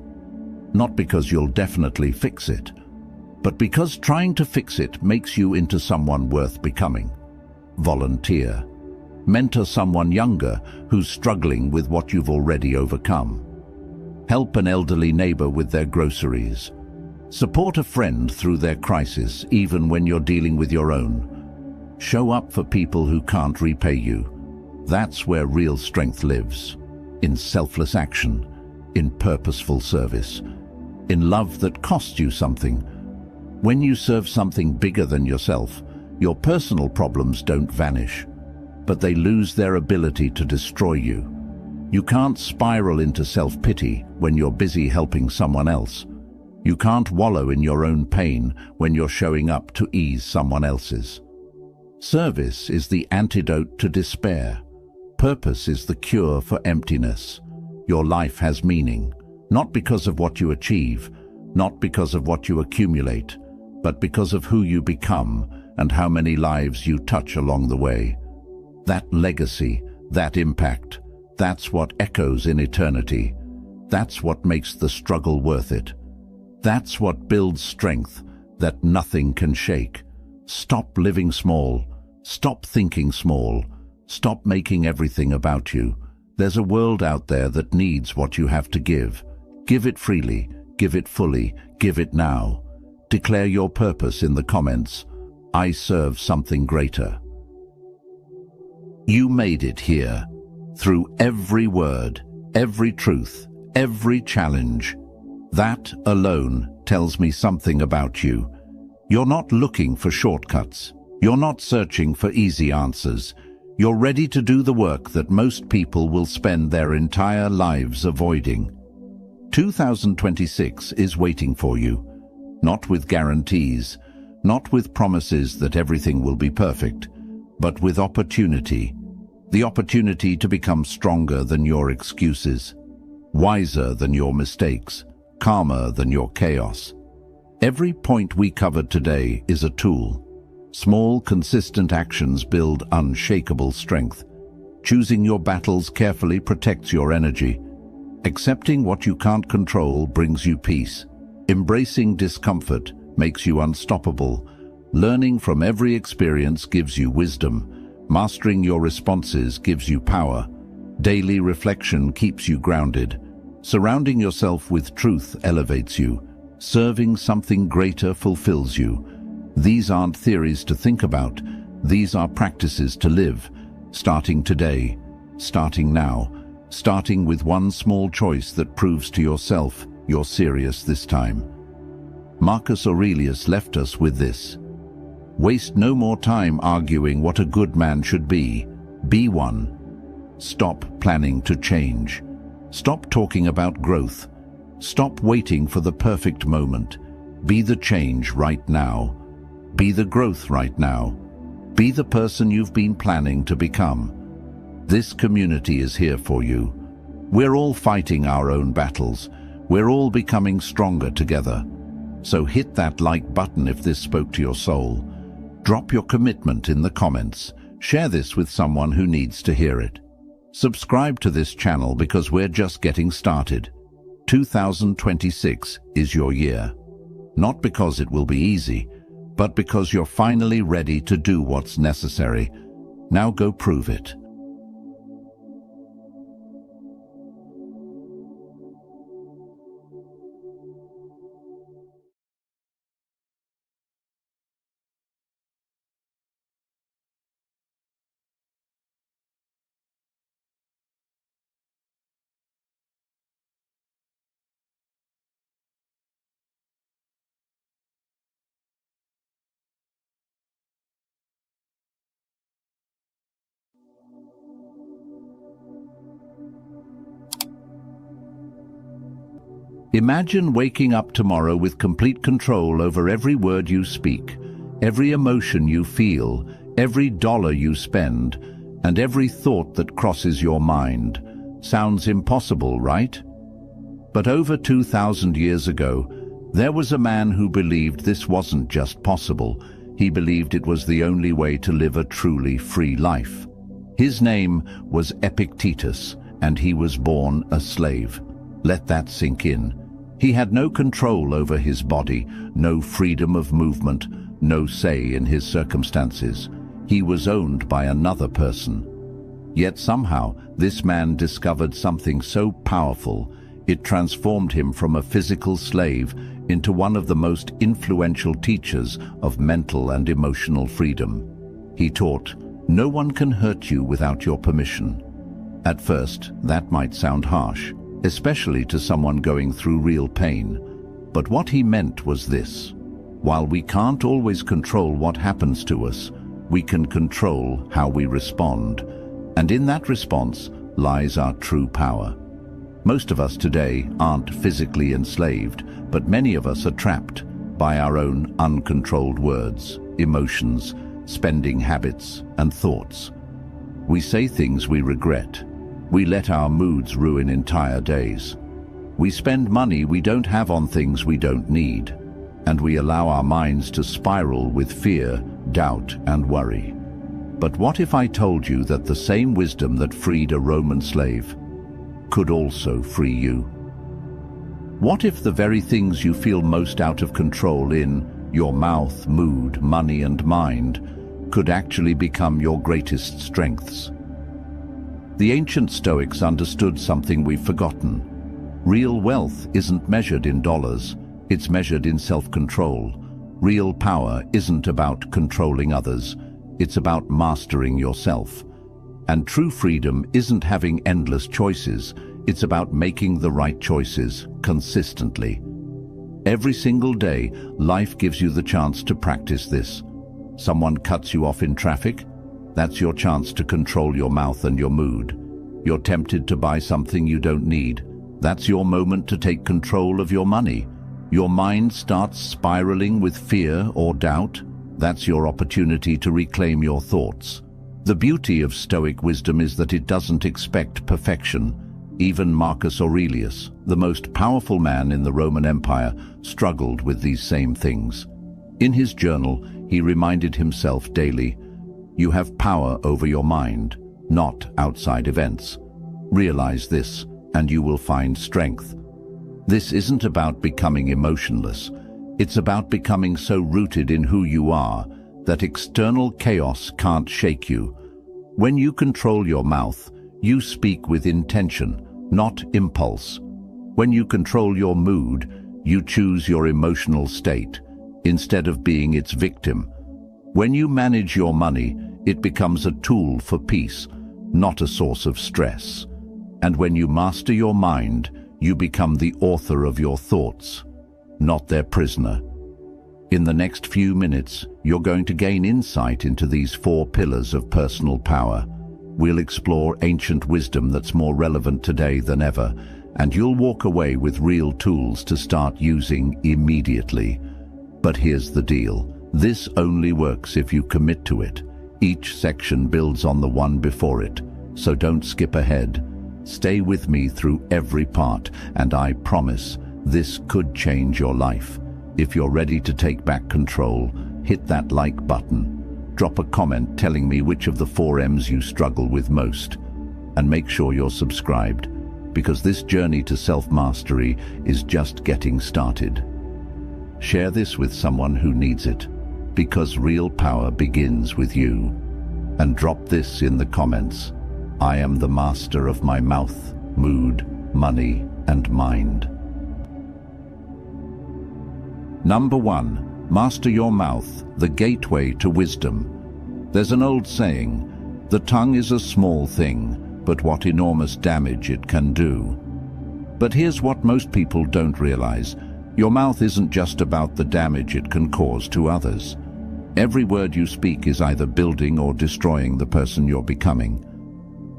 S1: Not because you'll definitely fix it, but because trying to fix it makes you into someone worth becoming. Volunteer. Mentor someone younger who's struggling with what you've already overcome. Help an elderly neighbor with their groceries. Support a friend through their crisis, even when you're dealing with your own. Show up for people who can't repay you. That's where real strength lives. In selfless action, in purposeful service, in love that costs you something. When you serve something bigger than yourself, your personal problems don't vanish, but they lose their ability to destroy you. You can't spiral into self-pity when you're busy helping someone else. You can't wallow in your own pain when you're showing up to ease someone else's. Service is the antidote to despair. Purpose is the cure for emptiness. Your life has meaning, not because of what you achieve, not because of what you accumulate, but because of who you become and how many lives you touch along the way. That legacy, that impact, that's what echoes in eternity. That's what makes the struggle worth it. That's what builds strength that nothing can shake. Stop living small. Stop thinking small. Stop making everything about you. There's a world out there that needs what you have to give. Give it freely, give it fully, give it now. Declare your purpose in the comments. I serve something greater. You made it here. Through every word, every truth, every challenge. That alone tells me something about you. You're not looking for shortcuts. You're not searching for easy answers. You're ready to do the work that most people will spend their entire lives avoiding. 2026 is waiting for you. Not with guarantees, not with promises that everything will be perfect, but with opportunity. The opportunity to become stronger than your excuses, wiser than your mistakes, calmer than your chaos. Every point we covered today is a tool. Small, consistent actions build unshakable strength. Choosing your battles carefully protects your energy. Accepting what you can't control brings you peace. Embracing discomfort makes you unstoppable. Learning from every experience gives you wisdom. Mastering your responses gives you power. Daily reflection keeps you grounded. Surrounding yourself with truth elevates you. Serving something greater fulfills you. These aren't theories to think about. These are practices to live. Starting today, starting now, starting with one small choice that proves to yourself you're serious this time. Marcus Aurelius left us with this. Waste no more time arguing what a good man should be. Be one. Stop planning to change. Stop talking about growth. Stop waiting for the perfect moment. Be the change right now. Be the growth right now. Be the person you've been planning to become. This community is here for you. We're all fighting our own battles. We're all becoming stronger together. So hit that like button if this spoke to your soul. Drop your commitment in the comments. Share this with someone who needs to hear it. Subscribe to this channel because we're just getting started. 2026 is your year. Not because it will be easy, but because you're finally ready to do what's necessary. Now go prove it. Imagine waking up tomorrow with complete control over every word you speak, every emotion you feel, every dollar you spend, and every thought that crosses your mind. Sounds impossible, right? But over 2,000 years ago, there was a man who believed this wasn't just possible. He believed it was the only way to live a truly free life. His name was Epictetus, and he was born a slave. Let that sink in. He had no control over his body, no freedom of movement, no say in his circumstances. He was owned by another person. Yet somehow, this man discovered something so powerful, it transformed him from a physical slave into one of the most influential teachers of mental and emotional freedom. He taught, "No one can hurt you without your permission." At first, that might sound harsh, especially to someone going through real pain. But what he meant was this: while we can't always control what happens to us, we can control how we respond. And in that response lies our true power. Most of us today aren't physically enslaved, but many of us are trapped by our own uncontrolled words, emotions, spending habits, and thoughts. We say things we regret. We let our moods ruin entire days. We spend money we don't have on things we don't need. And we allow our minds to spiral with fear, doubt, and worry. But what if I told you that the same wisdom that freed a Roman slave could also free you? What if the very things you feel most out of control in, your mouth, mood, money, and mind, could actually become your greatest strengths? The ancient Stoics understood something we've forgotten. Real wealth isn't measured in dollars, it's measured in self-control. Real power isn't about controlling others, it's about mastering yourself. And true freedom isn't having endless choices, it's about making the right choices consistently. Every single day, life gives you the chance to practice this. Someone cuts you off in traffic? That's your chance to control your mouth and your mood. You're tempted to buy something you don't need. That's your moment to take control of your money. Your mind starts spiraling with fear or doubt. That's your opportunity to reclaim your thoughts. The beauty of Stoic wisdom is that it doesn't expect perfection. Even Marcus Aurelius, the most powerful man in the Roman Empire, struggled with these same things. In his journal, he reminded himself daily, "You have power over your mind, not outside events. Realize this, and you will find strength." This isn't about becoming emotionless. It's about becoming so rooted in who you are that external chaos can't shake you. When you control your mouth, you speak with intention, not impulse. When you control your mood, you choose your emotional state instead of being its victim. When you manage your money, it becomes a tool for peace, not a source of stress. And when you master your mind, you become the author of your thoughts, not their prisoner. In the next few minutes, you're going to gain insight into these 4 pillars of personal power. We'll explore ancient wisdom that's more relevant today than ever, and you'll walk away with real tools to start using immediately. But here's the deal. This only works if you commit to it. Each section builds on the one before it, so don't skip ahead. Stay with me through every part, and I promise this could change your life. If you're ready to take back control, hit that like button. Drop a comment telling me which of the 4 M's you struggle with most. And make sure you're subscribed, because this journey to self-mastery is just getting started. Share this with someone who needs it, because real power begins with you. And drop this in the comments. I am the master of my mouth, mood, money, and mind. Number 1. Master your mouth, the gateway to wisdom. There's an old saying, the tongue is a small thing, but what enormous damage it can do. But here's what most people don't realize. Your mouth isn't just about the damage it can cause to others. Every word you speak is either building or destroying the person you're becoming.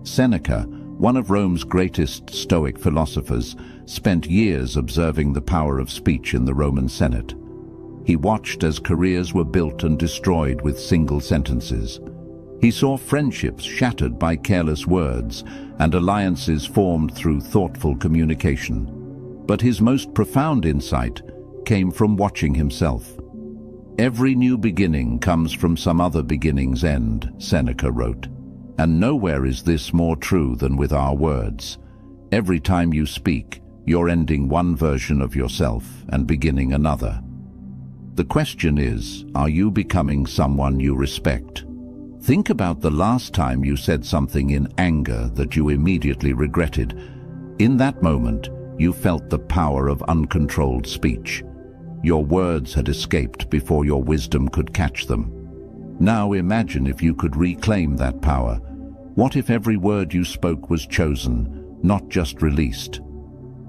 S1: Seneca, one of Rome's greatest Stoic philosophers, spent years observing the power of speech in the Roman Senate. He watched as careers were built and destroyed with single sentences. He saw friendships shattered by careless words and alliances formed through thoughtful communication. But his most profound insight came from watching himself. Every new beginning comes from some other beginning's end, Seneca wrote. And nowhere is this more true than with our words. Every time you speak, you're ending one version of yourself and beginning another. The question is, are you becoming someone you respect? Think about the last time you said something in anger that you immediately regretted. In that moment, you felt the power of uncontrolled speech. Your words had escaped before your wisdom could catch them. Now imagine if you could reclaim that power. What if every word you spoke was chosen, not just released?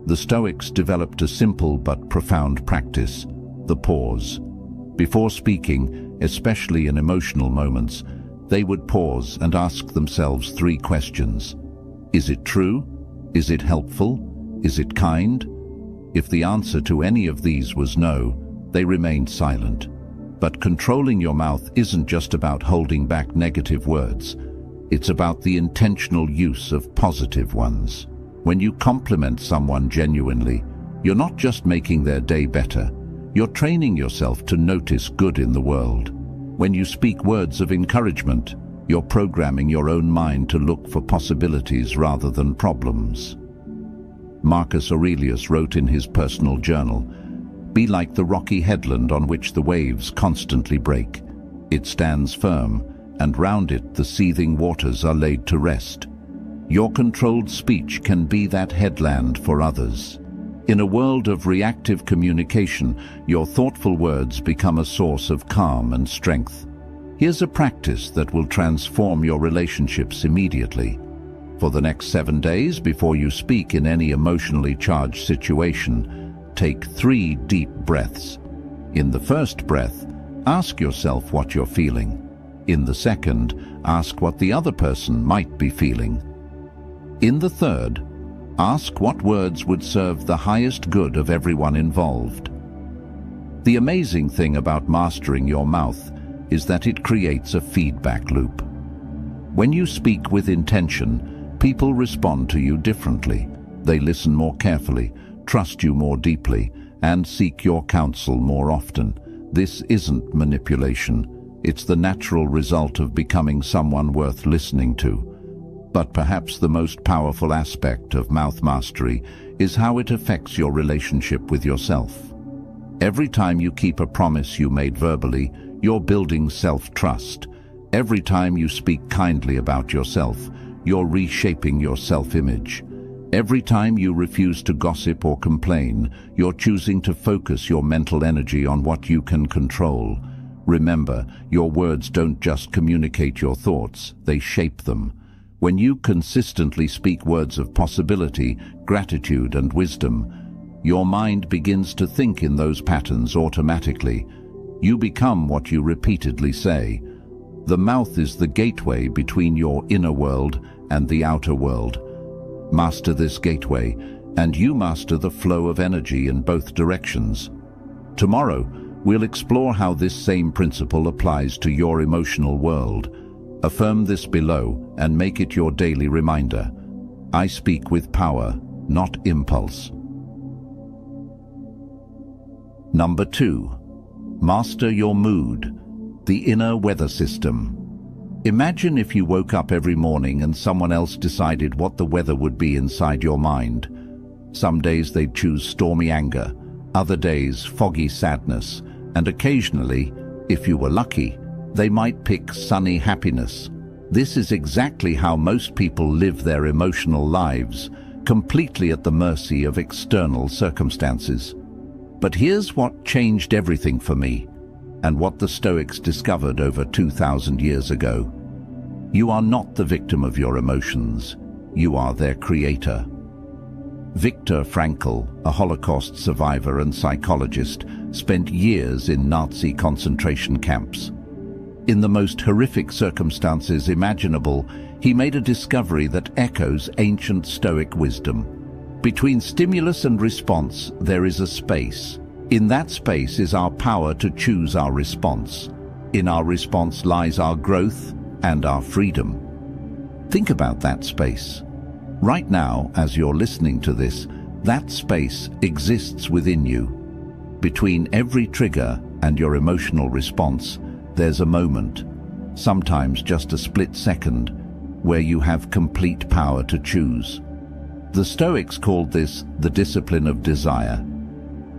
S1: The Stoics developed a simple but profound practice, the pause. Before speaking, especially in emotional moments, they would pause and ask themselves 3 questions. Is it true? Is it helpful? Is it kind? If the answer to any of these was no, they remained silent. But controlling your mouth isn't just about holding back negative words. It's about the intentional use of positive ones. When you compliment someone genuinely, you're not just making their day better, you're training yourself to notice good in the world. When you speak words of encouragement, you're programming your own mind to look for possibilities rather than problems. Marcus Aurelius wrote in his personal journal, "Be like the rocky headland on which the waves constantly break. It stands firm, and round it the seething waters are laid to rest." Your controlled speech can be that headland for others. In a world of reactive communication, your thoughtful words become a source of calm and strength. Here's a practice that will transform your relationships immediately. For the next 7 days, before you speak in any emotionally charged situation, take 3 deep breaths. In the first breath, ask yourself what you're feeling. In the second, ask what the other person might be feeling. In the third, ask what words would serve the highest good of everyone involved. The amazing thing about mastering your mouth is that it creates a feedback loop. When you speak with intention, people respond to you differently. They listen more carefully, trust you more deeply, and seek your counsel more often. This isn't manipulation. It's the natural result of becoming someone worth listening to. But perhaps the most powerful aspect of mouth mastery is how it affects your relationship with yourself. Every time you keep a promise you made verbally, you're building self-trust. Every time you speak kindly about yourself, you're reshaping your self-image. Every time you refuse to gossip or complain, you're choosing to focus your mental energy on what you can control. Remember, your words don't just communicate your thoughts, they shape them. When you consistently speak words of possibility, gratitude, and wisdom, your mind begins to think in those patterns automatically. You become what you repeatedly say. The mouth is the gateway between your inner world and the outer world. Master this gateway, and you master the flow of energy in both directions. Tomorrow, we'll explore how this same principle applies to your emotional world. Affirm this below and make it your daily reminder. I speak with power, not impulse. Number 2. Master your mood, the inner weather system. Imagine if you woke up every morning and someone else decided what the weather would be inside your mind. Some days they'd choose stormy anger, other days foggy sadness, and occasionally, if you were lucky, they might pick sunny happiness. This is exactly how most people live their emotional lives, completely at the mercy of external circumstances. But here's what changed everything for me, and what the Stoics discovered over 2,000 years ago. You are not the victim of your emotions, you are their creator. Viktor Frankl, a Holocaust survivor and psychologist, spent years in Nazi concentration camps. In the most horrific circumstances imaginable, he made a discovery that echoes ancient Stoic wisdom. Between stimulus and response, there is a space. In that space is our power to choose our response. In our response lies our growth and our freedom. Think about that space. Right now, as you're listening to this, that space exists within you. Between every trigger and your emotional response, there's a moment, sometimes just a split second, where you have complete power to choose. The Stoics called this the discipline of desire.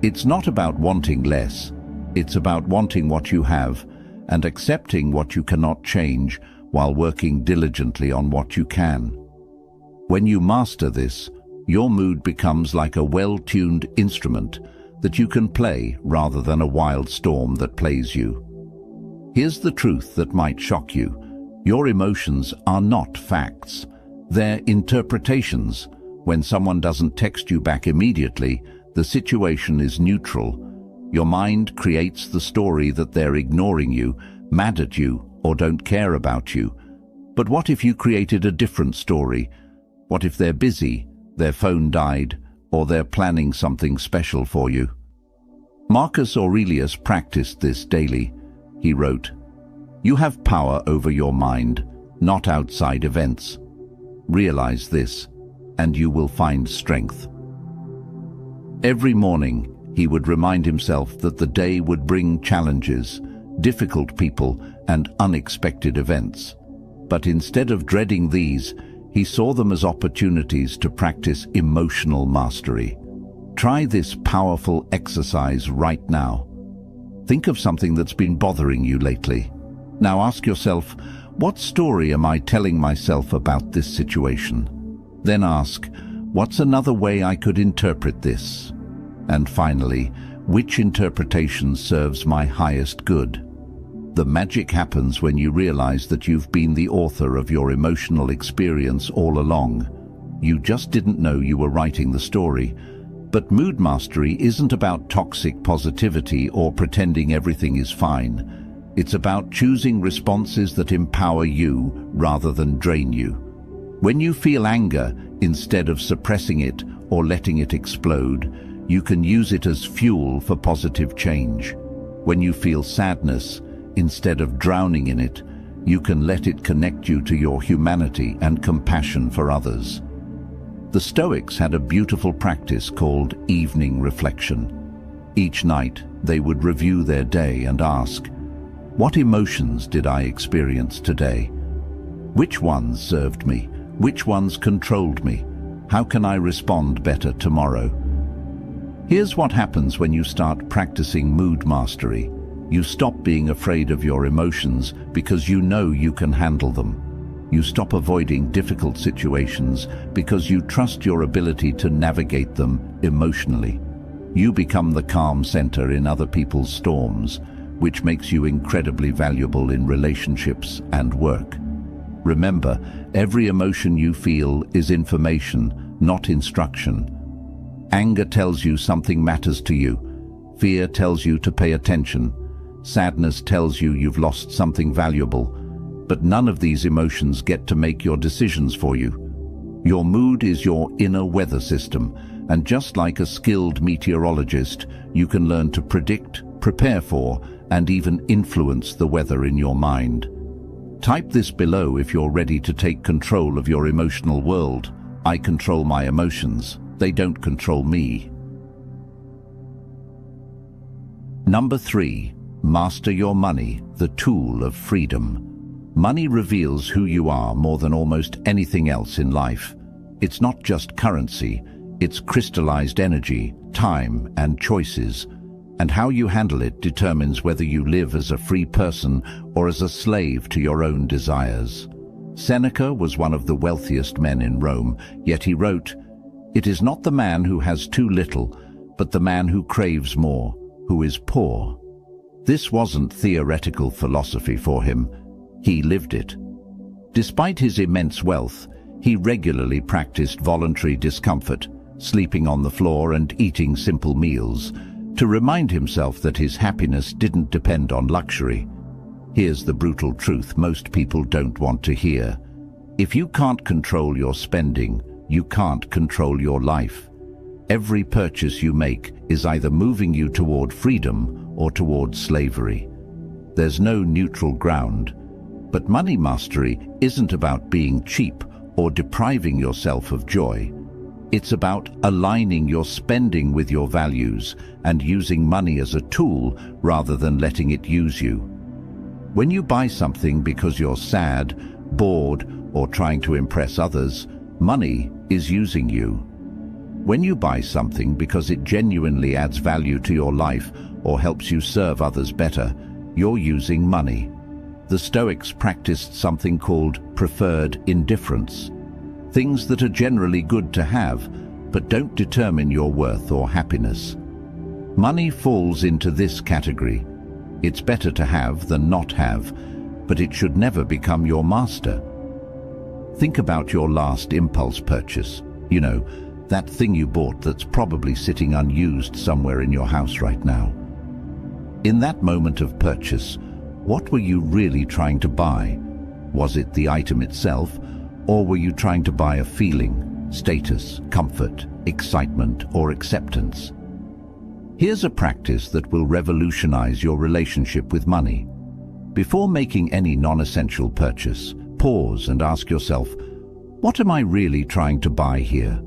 S1: It's not about wanting less, it's about wanting what you have and accepting what you cannot change while working diligently on what you can. When you master this, your mood becomes like a well-tuned instrument that you can play rather than a wild storm that plays you. Here's the truth that might shock you. Your emotions are not facts. They're interpretations. When someone doesn't text you back immediately, the situation is neutral. Your mind creates the story that they're ignoring you, mad at you, or don't care about you. But what if you created a different story? What if they're busy, their phone died, or they're planning something special for you? Marcus Aurelius practiced this daily. he wrote, "You have power over your mind, not outside events. Realize this, and you will find strength." Every morning, he would remind himself that the day would bring challenges, difficult people, and unexpected events. But instead of dreading these, he saw them as opportunities to practice emotional mastery. Try this powerful exercise right now. Think of something that's been bothering you lately. Now ask yourself, what story am I telling myself about this situation? Then ask, what's another way I could interpret this? And finally, which interpretation serves my highest good? The magic happens when you realize that you've been the author of your emotional experience all along. You just didn't know you were writing the story. But mood mastery isn't about toxic positivity or pretending everything is fine. It's about choosing responses that empower you rather than drain you. When you feel anger, instead of suppressing it or letting it explode, you can use it as fuel for positive change. When you feel sadness, instead of drowning in it, you can let it connect you to your humanity and compassion for others. The Stoics had a beautiful practice called evening reflection. Each night, they would review their day and ask, what emotions did I experience today? Which ones served me? Which ones controlled me? How can I respond better tomorrow? Here's what happens when you start practicing mood mastery. You stop being afraid of your emotions because you know you can handle them. You stop avoiding difficult situations because you trust your ability to navigate them emotionally. You become the calm center in other people's storms, which makes you incredibly valuable in relationships and work. Remember, every emotion you feel is information, not instruction. Anger tells you something matters to you. Fear tells you to pay attention. Sadness tells you you've lost something valuable. But none of these emotions get to make your decisions for you. Your mood is your inner weather system, and just like a skilled meteorologist, you can learn to predict, prepare for, and even influence the weather in your mind. Type this below if you're ready to take control of your emotional world. I control my emotions. They don't control me. Number 3. Master your money, the tool of freedom. Money reveals who you are more than almost anything else in life. It's not just currency, it's crystallized energy, time, and choices. And how you handle it determines whether you live as a free person or as a slave to your own desires. Seneca was one of the wealthiest men in Rome, yet he wrote, "It is not the man who has too little, but the man who craves more, who is poor." This wasn't theoretical philosophy for him. He lived it. Despite his immense wealth, he regularly practiced voluntary discomfort, sleeping on the floor and eating simple meals, to remind himself that his happiness didn't depend on luxury. Here's the brutal truth most people don't want to hear. If you can't control your spending, you can't control your life. Every purchase you make is either moving you toward freedom or toward slavery. There's no neutral ground. But money mastery isn't about being cheap or depriving yourself of joy. It's about aligning your spending with your values and using money as a tool rather than letting it use you. When you buy something because you're sad, bored, or trying to impress others, money is using you. When you buy something because it genuinely adds value to your life or helps you serve others better, you're using money. The Stoics practiced something called preferred indifference. Things that are generally good to have, but don't determine your worth or happiness. Money falls into this category. It's better to have than not have, but it should never become your master. Think about your last impulse purchase. You know, that thing you bought that's probably sitting unused somewhere in your house right now. In that moment of purchase, what were you really trying to buy? Was it the item itself, or were you trying to buy a feeling, status, comfort, excitement, or acceptance? Here's a practice that will revolutionize your relationship with money. Before making any non-essential purchase, pause and ask yourself, what am I really trying to buy here?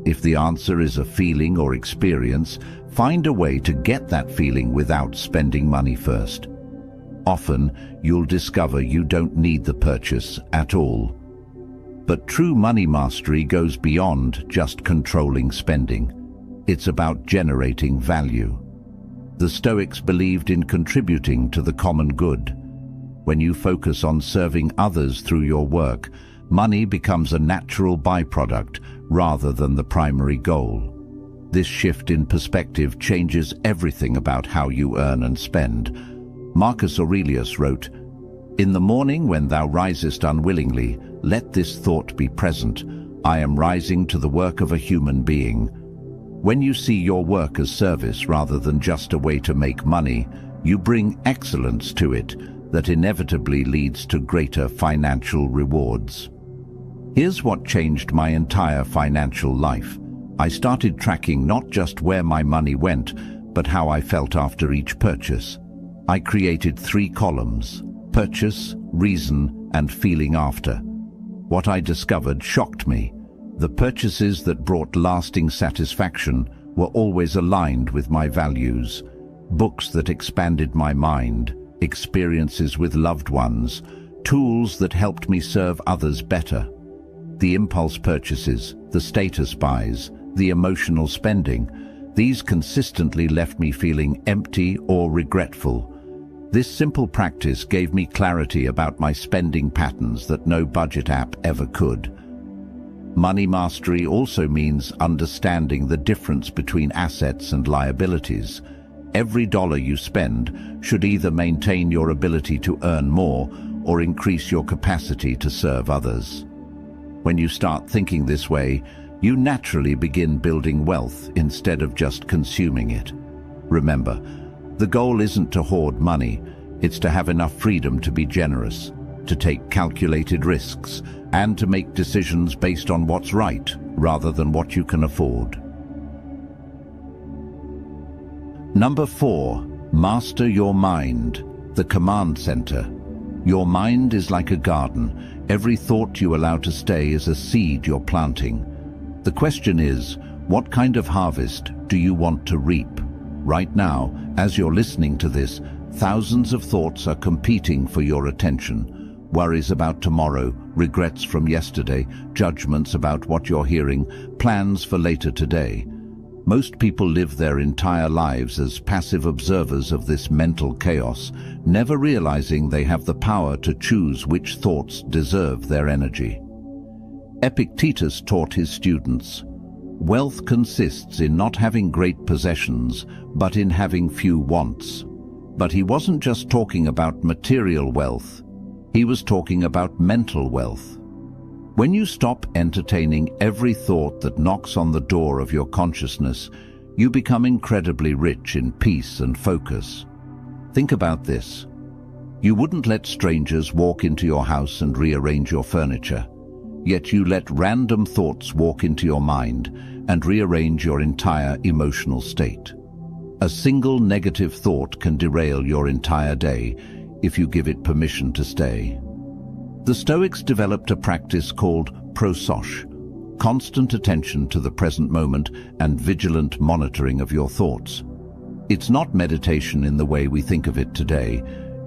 S1: If the answer is a feeling or experience, find a way to get that feeling without spending money first. Often, you'll discover you don't need the purchase at all. But true money mastery goes beyond just controlling spending. It's about generating value. The Stoics believed in contributing to the common good. When you focus on serving others through your work, money becomes a natural byproduct rather than the primary goal. This shift in perspective changes everything about how you earn and spend. Marcus Aurelius wrote, "In the morning when thou risest unwillingly, let this thought be present, I am rising to the work of a human being." When you see your work as service rather than just a way to make money, you bring excellence to it that inevitably leads to greater financial rewards. Here's what changed my entire financial life. I started tracking not just where my money went, but how I felt after each purchase. I created 3 columns: purchase, reason, and feeling after. What I discovered shocked me. The purchases that brought lasting satisfaction were always aligned with my values. Books that expanded my mind, experiences with loved ones, tools that helped me serve others better. The impulse purchases, the status buys, the emotional spending, these consistently left me feeling empty or regretful. This simple practice gave me clarity about my spending patterns that no budget app ever could. Money mastery also means understanding the difference between assets and liabilities. Every dollar you spend should either maintain your ability to earn more or increase your capacity to serve others. When you start thinking this way, you naturally begin building wealth instead of just consuming it. Remember, the goal isn't to hoard money, it's to have enough freedom to be generous, to take calculated risks, and to make decisions based on what's right rather than what you can afford. Number 4, master your mind, the command center. Your mind is like a garden. Every thought you allow to stay is a seed you're planting. The question is, what kind of harvest do you want to reap? Right now, as you're listening to this, thousands of thoughts are competing for your attention. Worries about tomorrow, regrets from yesterday, judgments about what you're hearing, plans for later today. Most people live their entire lives as passive observers of this mental chaos, never realizing they have the power to choose which thoughts deserve their energy. Epictetus taught his students, "Wealth consists in not having great possessions, but in having few wants." But he wasn't just talking about material wealth, he was talking about mental wealth. When you stop entertaining every thought that knocks on the door of your consciousness, you become incredibly rich in peace and focus. Think about this. You wouldn't let strangers walk into your house and rearrange your furniture, yet you let random thoughts walk into your mind and rearrange your entire emotional state. A single negative thought can derail your entire day if you give it permission to stay. The Stoics developed a practice called prososh, constant attention to the present moment and vigilant monitoring of your thoughts. It's not meditation in the way we think of it today.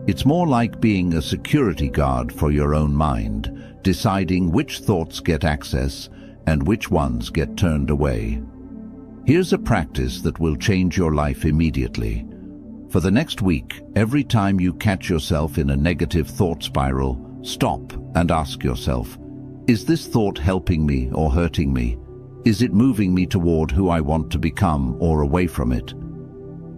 S1: It's more like being a security guard for your own mind, deciding which thoughts get access and which ones get turned away. Here's a practice that will change your life immediately. For the next week, every time you catch yourself in a negative thought spiral, stop and ask yourself, is this thought helping me or hurting me? Is it moving me toward who I want to become or away from it?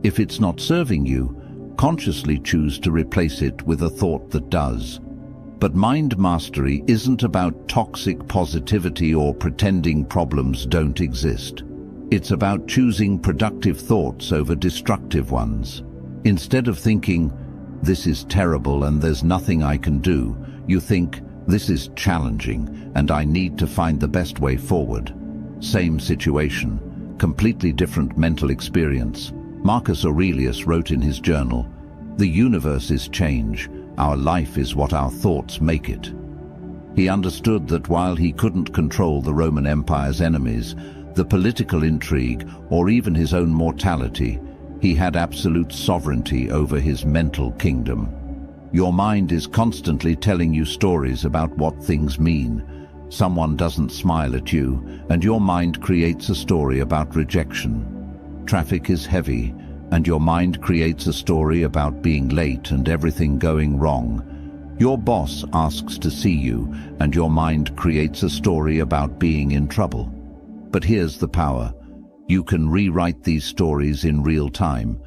S1: If it's not serving you, consciously choose to replace it with a thought that does. But mind mastery isn't about toxic positivity or pretending problems don't exist. It's about choosing productive thoughts over destructive ones. Instead of thinking, "This is terrible and there's nothing I can do," you think, "This is challenging and I need to find the best way forward." Same situation, completely different mental experience. Marcus Aurelius wrote in his journal, "The universe is change. Our life is what our thoughts make it. He understood that while he couldn't control the Roman Empire's enemies, the political intrigue, or even his own mortality, he had absolute sovereignty over his mental kingdom. Your mind is constantly telling you stories about what things mean. Someone doesn't smile at you, and your mind creates a story about rejection. Traffic is heavy, and your mind creates a story about being late and everything going wrong. Your boss asks to see you, and your mind creates a story about being in trouble. But here's the power. You can rewrite these stories in real time.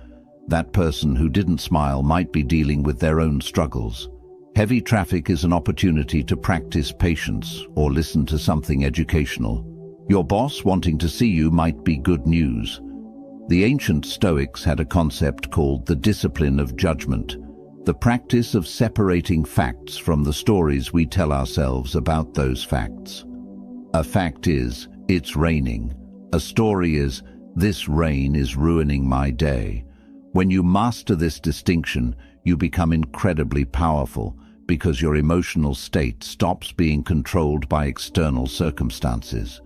S1: That person who didn't smile might be dealing with their own struggles. Heavy traffic is an opportunity to practice patience or listen to something educational. Your boss wanting to see you might be good news. The ancient Stoics had a concept called the discipline of judgment, the practice of separating facts from the stories we tell ourselves about those facts. A fact is, it's raining. A story is, this rain is ruining my day. When you master this distinction, you become incredibly powerful because your emotional state stops being controlled by external circumstances.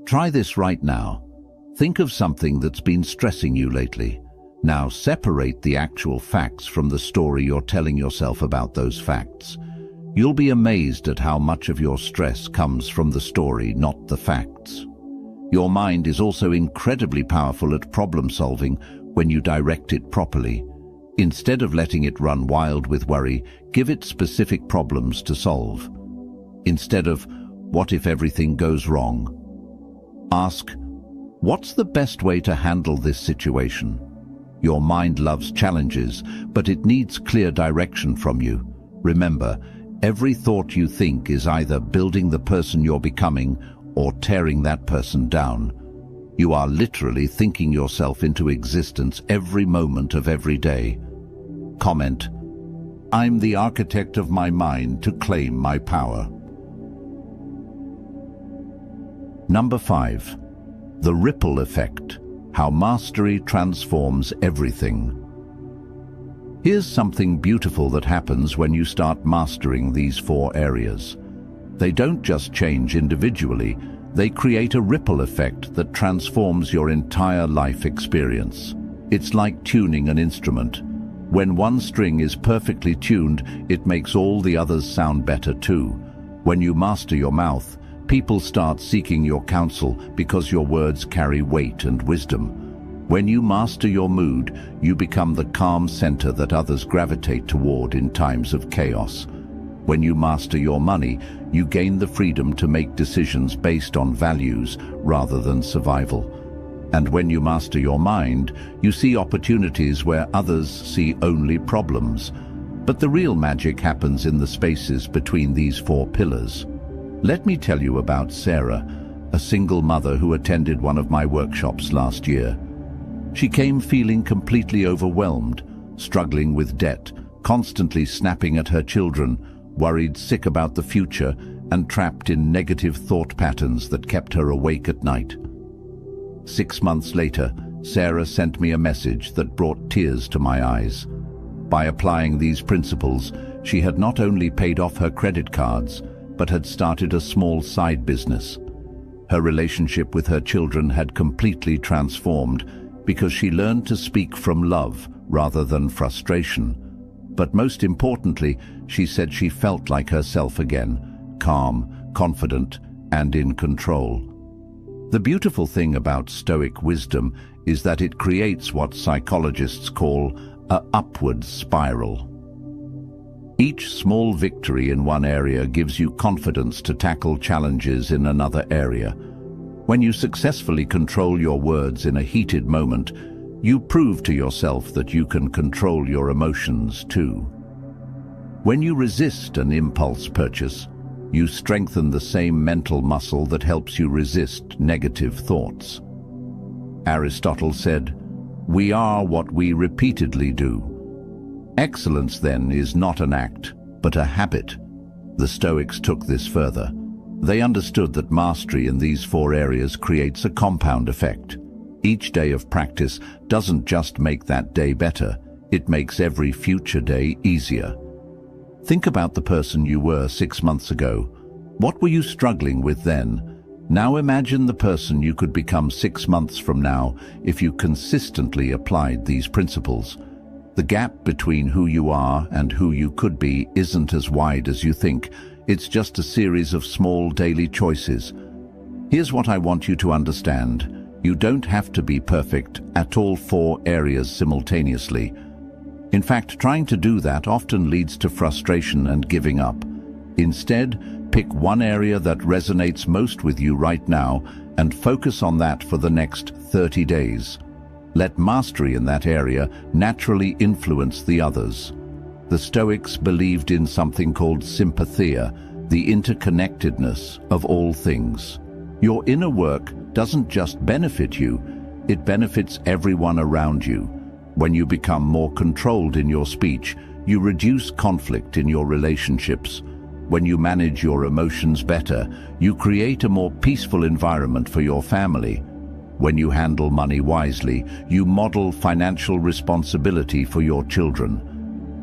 S1: Try this right now. Think of something that's been stressing you lately. Now separate the actual facts from the story you're telling yourself about those facts. You'll be amazed at how much of your stress comes from the story, not the facts. Your mind is also incredibly powerful at problem solving when you direct it properly. Instead of letting it run wild with worry, give it specific problems to solve. Instead of, what if everything goes wrong? Ask, what's the best way to handle this situation? Your mind loves challenges, but it needs clear direction from you. Remember, every thought you think is either building the person you're becoming or tearing that person down. You are literally thinking yourself into existence every moment of every day. Comment, I'm the architect of my mind to claim my power. Number 5. The ripple effect. How mastery transforms everything. Here's something beautiful that happens when you start mastering these 4 areas. They don't just change individually, they create a ripple effect that transforms your entire life experience. It's like tuning an instrument. When one string is perfectly tuned, it makes all the others sound better too. When you master your mouth, people start seeking your counsel because your words carry weight and wisdom. When you master your mood, you become the calm center that others gravitate toward in times of chaos. When you master your money, you gain the freedom to make decisions based on values rather than survival. And when you master your mind, you see opportunities where others see only problems. But the real magic happens in the spaces between these 4 pillars. Let me tell you about Sarah, a single mother who attended one of my workshops last year. She came feeling completely overwhelmed, struggling with debt, constantly snapping at her children, worried sick about the future, and trapped in negative thought patterns that kept her awake at night. 6 months later, Sarah sent me a message that brought tears to my eyes. By applying these principles, she had not only paid off her credit cards, but had started a small side business. Her relationship with her children had completely transformed because she learned to speak from love rather than frustration. But most importantly, she said she felt like herself again, calm, confident, and in control. The beautiful thing about Stoic wisdom is that it creates what psychologists call an upward spiral. Each small victory in one area gives you confidence to tackle challenges in another area. When you successfully control your words in a heated moment, you prove to yourself that you can control your emotions too. When you resist an impulse purchase, you strengthen the same mental muscle that helps you resist negative thoughts. Aristotle said, "We are what we repeatedly do." Excellence, then, is not an act, but a habit. The Stoics took this further. They understood that mastery in these 4 areas creates a compound effect. Each day of practice doesn't just make that day better, it makes every future day easier. Think about the person you were 6 months ago. What were you struggling with then? Now imagine the person you could become 6 months from now if you consistently applied these principles. The gap between who you are and who you could be isn't as wide as you think. It's just a series of small daily choices. Here's what I want you to understand. You don't have to be perfect at all 4 areas simultaneously. In fact, trying to do that often leads to frustration and giving up. Instead, pick one area that resonates most with you right now and focus on that for the next 30 days. Let mastery in that area naturally influence the others. The Stoics believed in something called sympathia, the interconnectedness of all things. Your inner work doesn't just benefit you, it benefits everyone around you. When you become more controlled in your speech, you reduce conflict in your relationships. When you manage your emotions better, you create a more peaceful environment for your family. When you handle money wisely, you model financial responsibility for your children.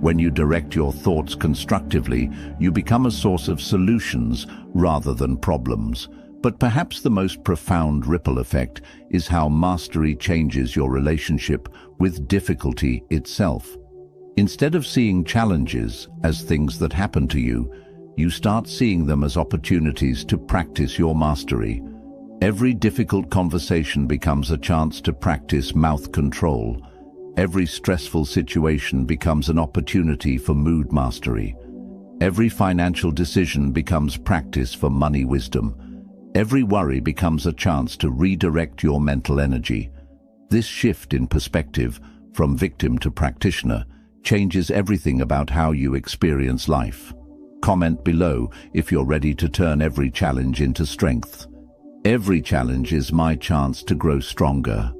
S1: When you direct your thoughts constructively, you become a source of solutions rather than problems. But perhaps the most profound ripple effect is how mastery changes your relationship with difficulty itself. Instead of seeing challenges as things that happen to you, you start seeing them as opportunities to practice your mastery. Every difficult conversation becomes a chance to practice mouth control. Every stressful situation becomes an opportunity for mood mastery. Every financial decision becomes practice for money wisdom. Every worry becomes a chance to redirect your mental energy. This shift in perspective, from victim to practitioner, changes everything about how you experience life. Comment below if you're ready to turn every challenge into strength. Every challenge is my chance to grow stronger.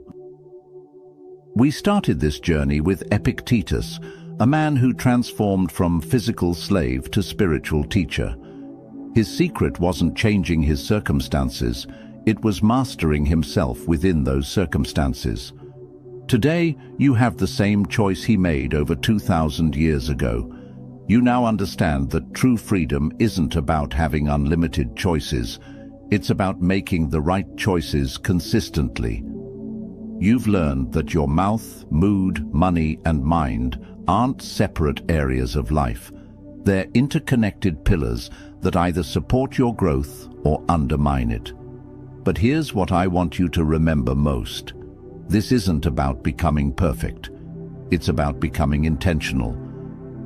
S1: We started this journey with Epictetus, a man who transformed from physical slave to spiritual teacher. His secret wasn't changing his circumstances, it was mastering himself within those circumstances. Today, you have the same choice he made over 2,000 years ago. You now understand that true freedom isn't about having unlimited choices, it's about making the right choices consistently. You've learned that your mouth, mood, money, and mind aren't separate areas of life. They're interconnected pillars that either support your growth or undermine it. But here's what I want you to remember most. This isn't about becoming perfect. It's about becoming intentional.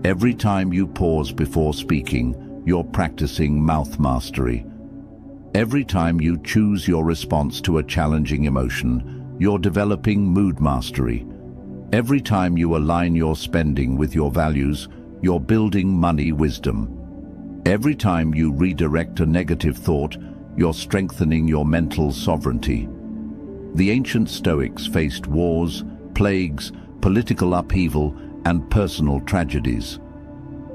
S1: Every time you pause before speaking, you're practicing mouth mastery. Every time you choose your response to a challenging emotion, you're developing mood mastery. Every time you align your spending with your values, you're building money wisdom. Every time you redirect a negative thought, you're strengthening your mental sovereignty. The ancient Stoics faced wars, plagues, political upheaval, and personal tragedies.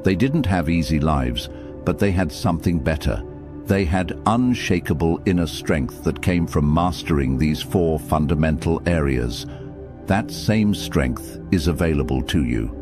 S1: They didn't have easy lives, but they had something better. They had unshakable inner strength that came from mastering these 4 fundamental areas. That same strength is available to you.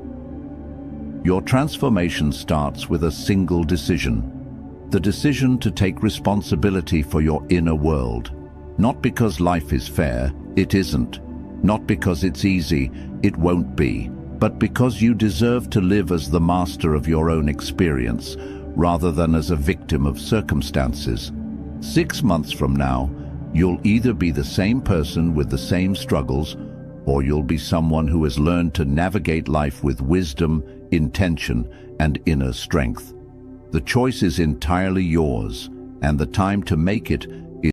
S1: Your transformation starts with a single decision. The decision to take responsibility for your inner world. Not because life is fair, it isn't. Not because it's easy, it won't be. But because you deserve to live as the master of your own experience, rather than as a victim of circumstances. 6 months from now, you'll either be the same person with the same struggles, or you'll be someone who has learned to navigate life with wisdom, intention, and inner strength. The choice is entirely yours, and the time to make it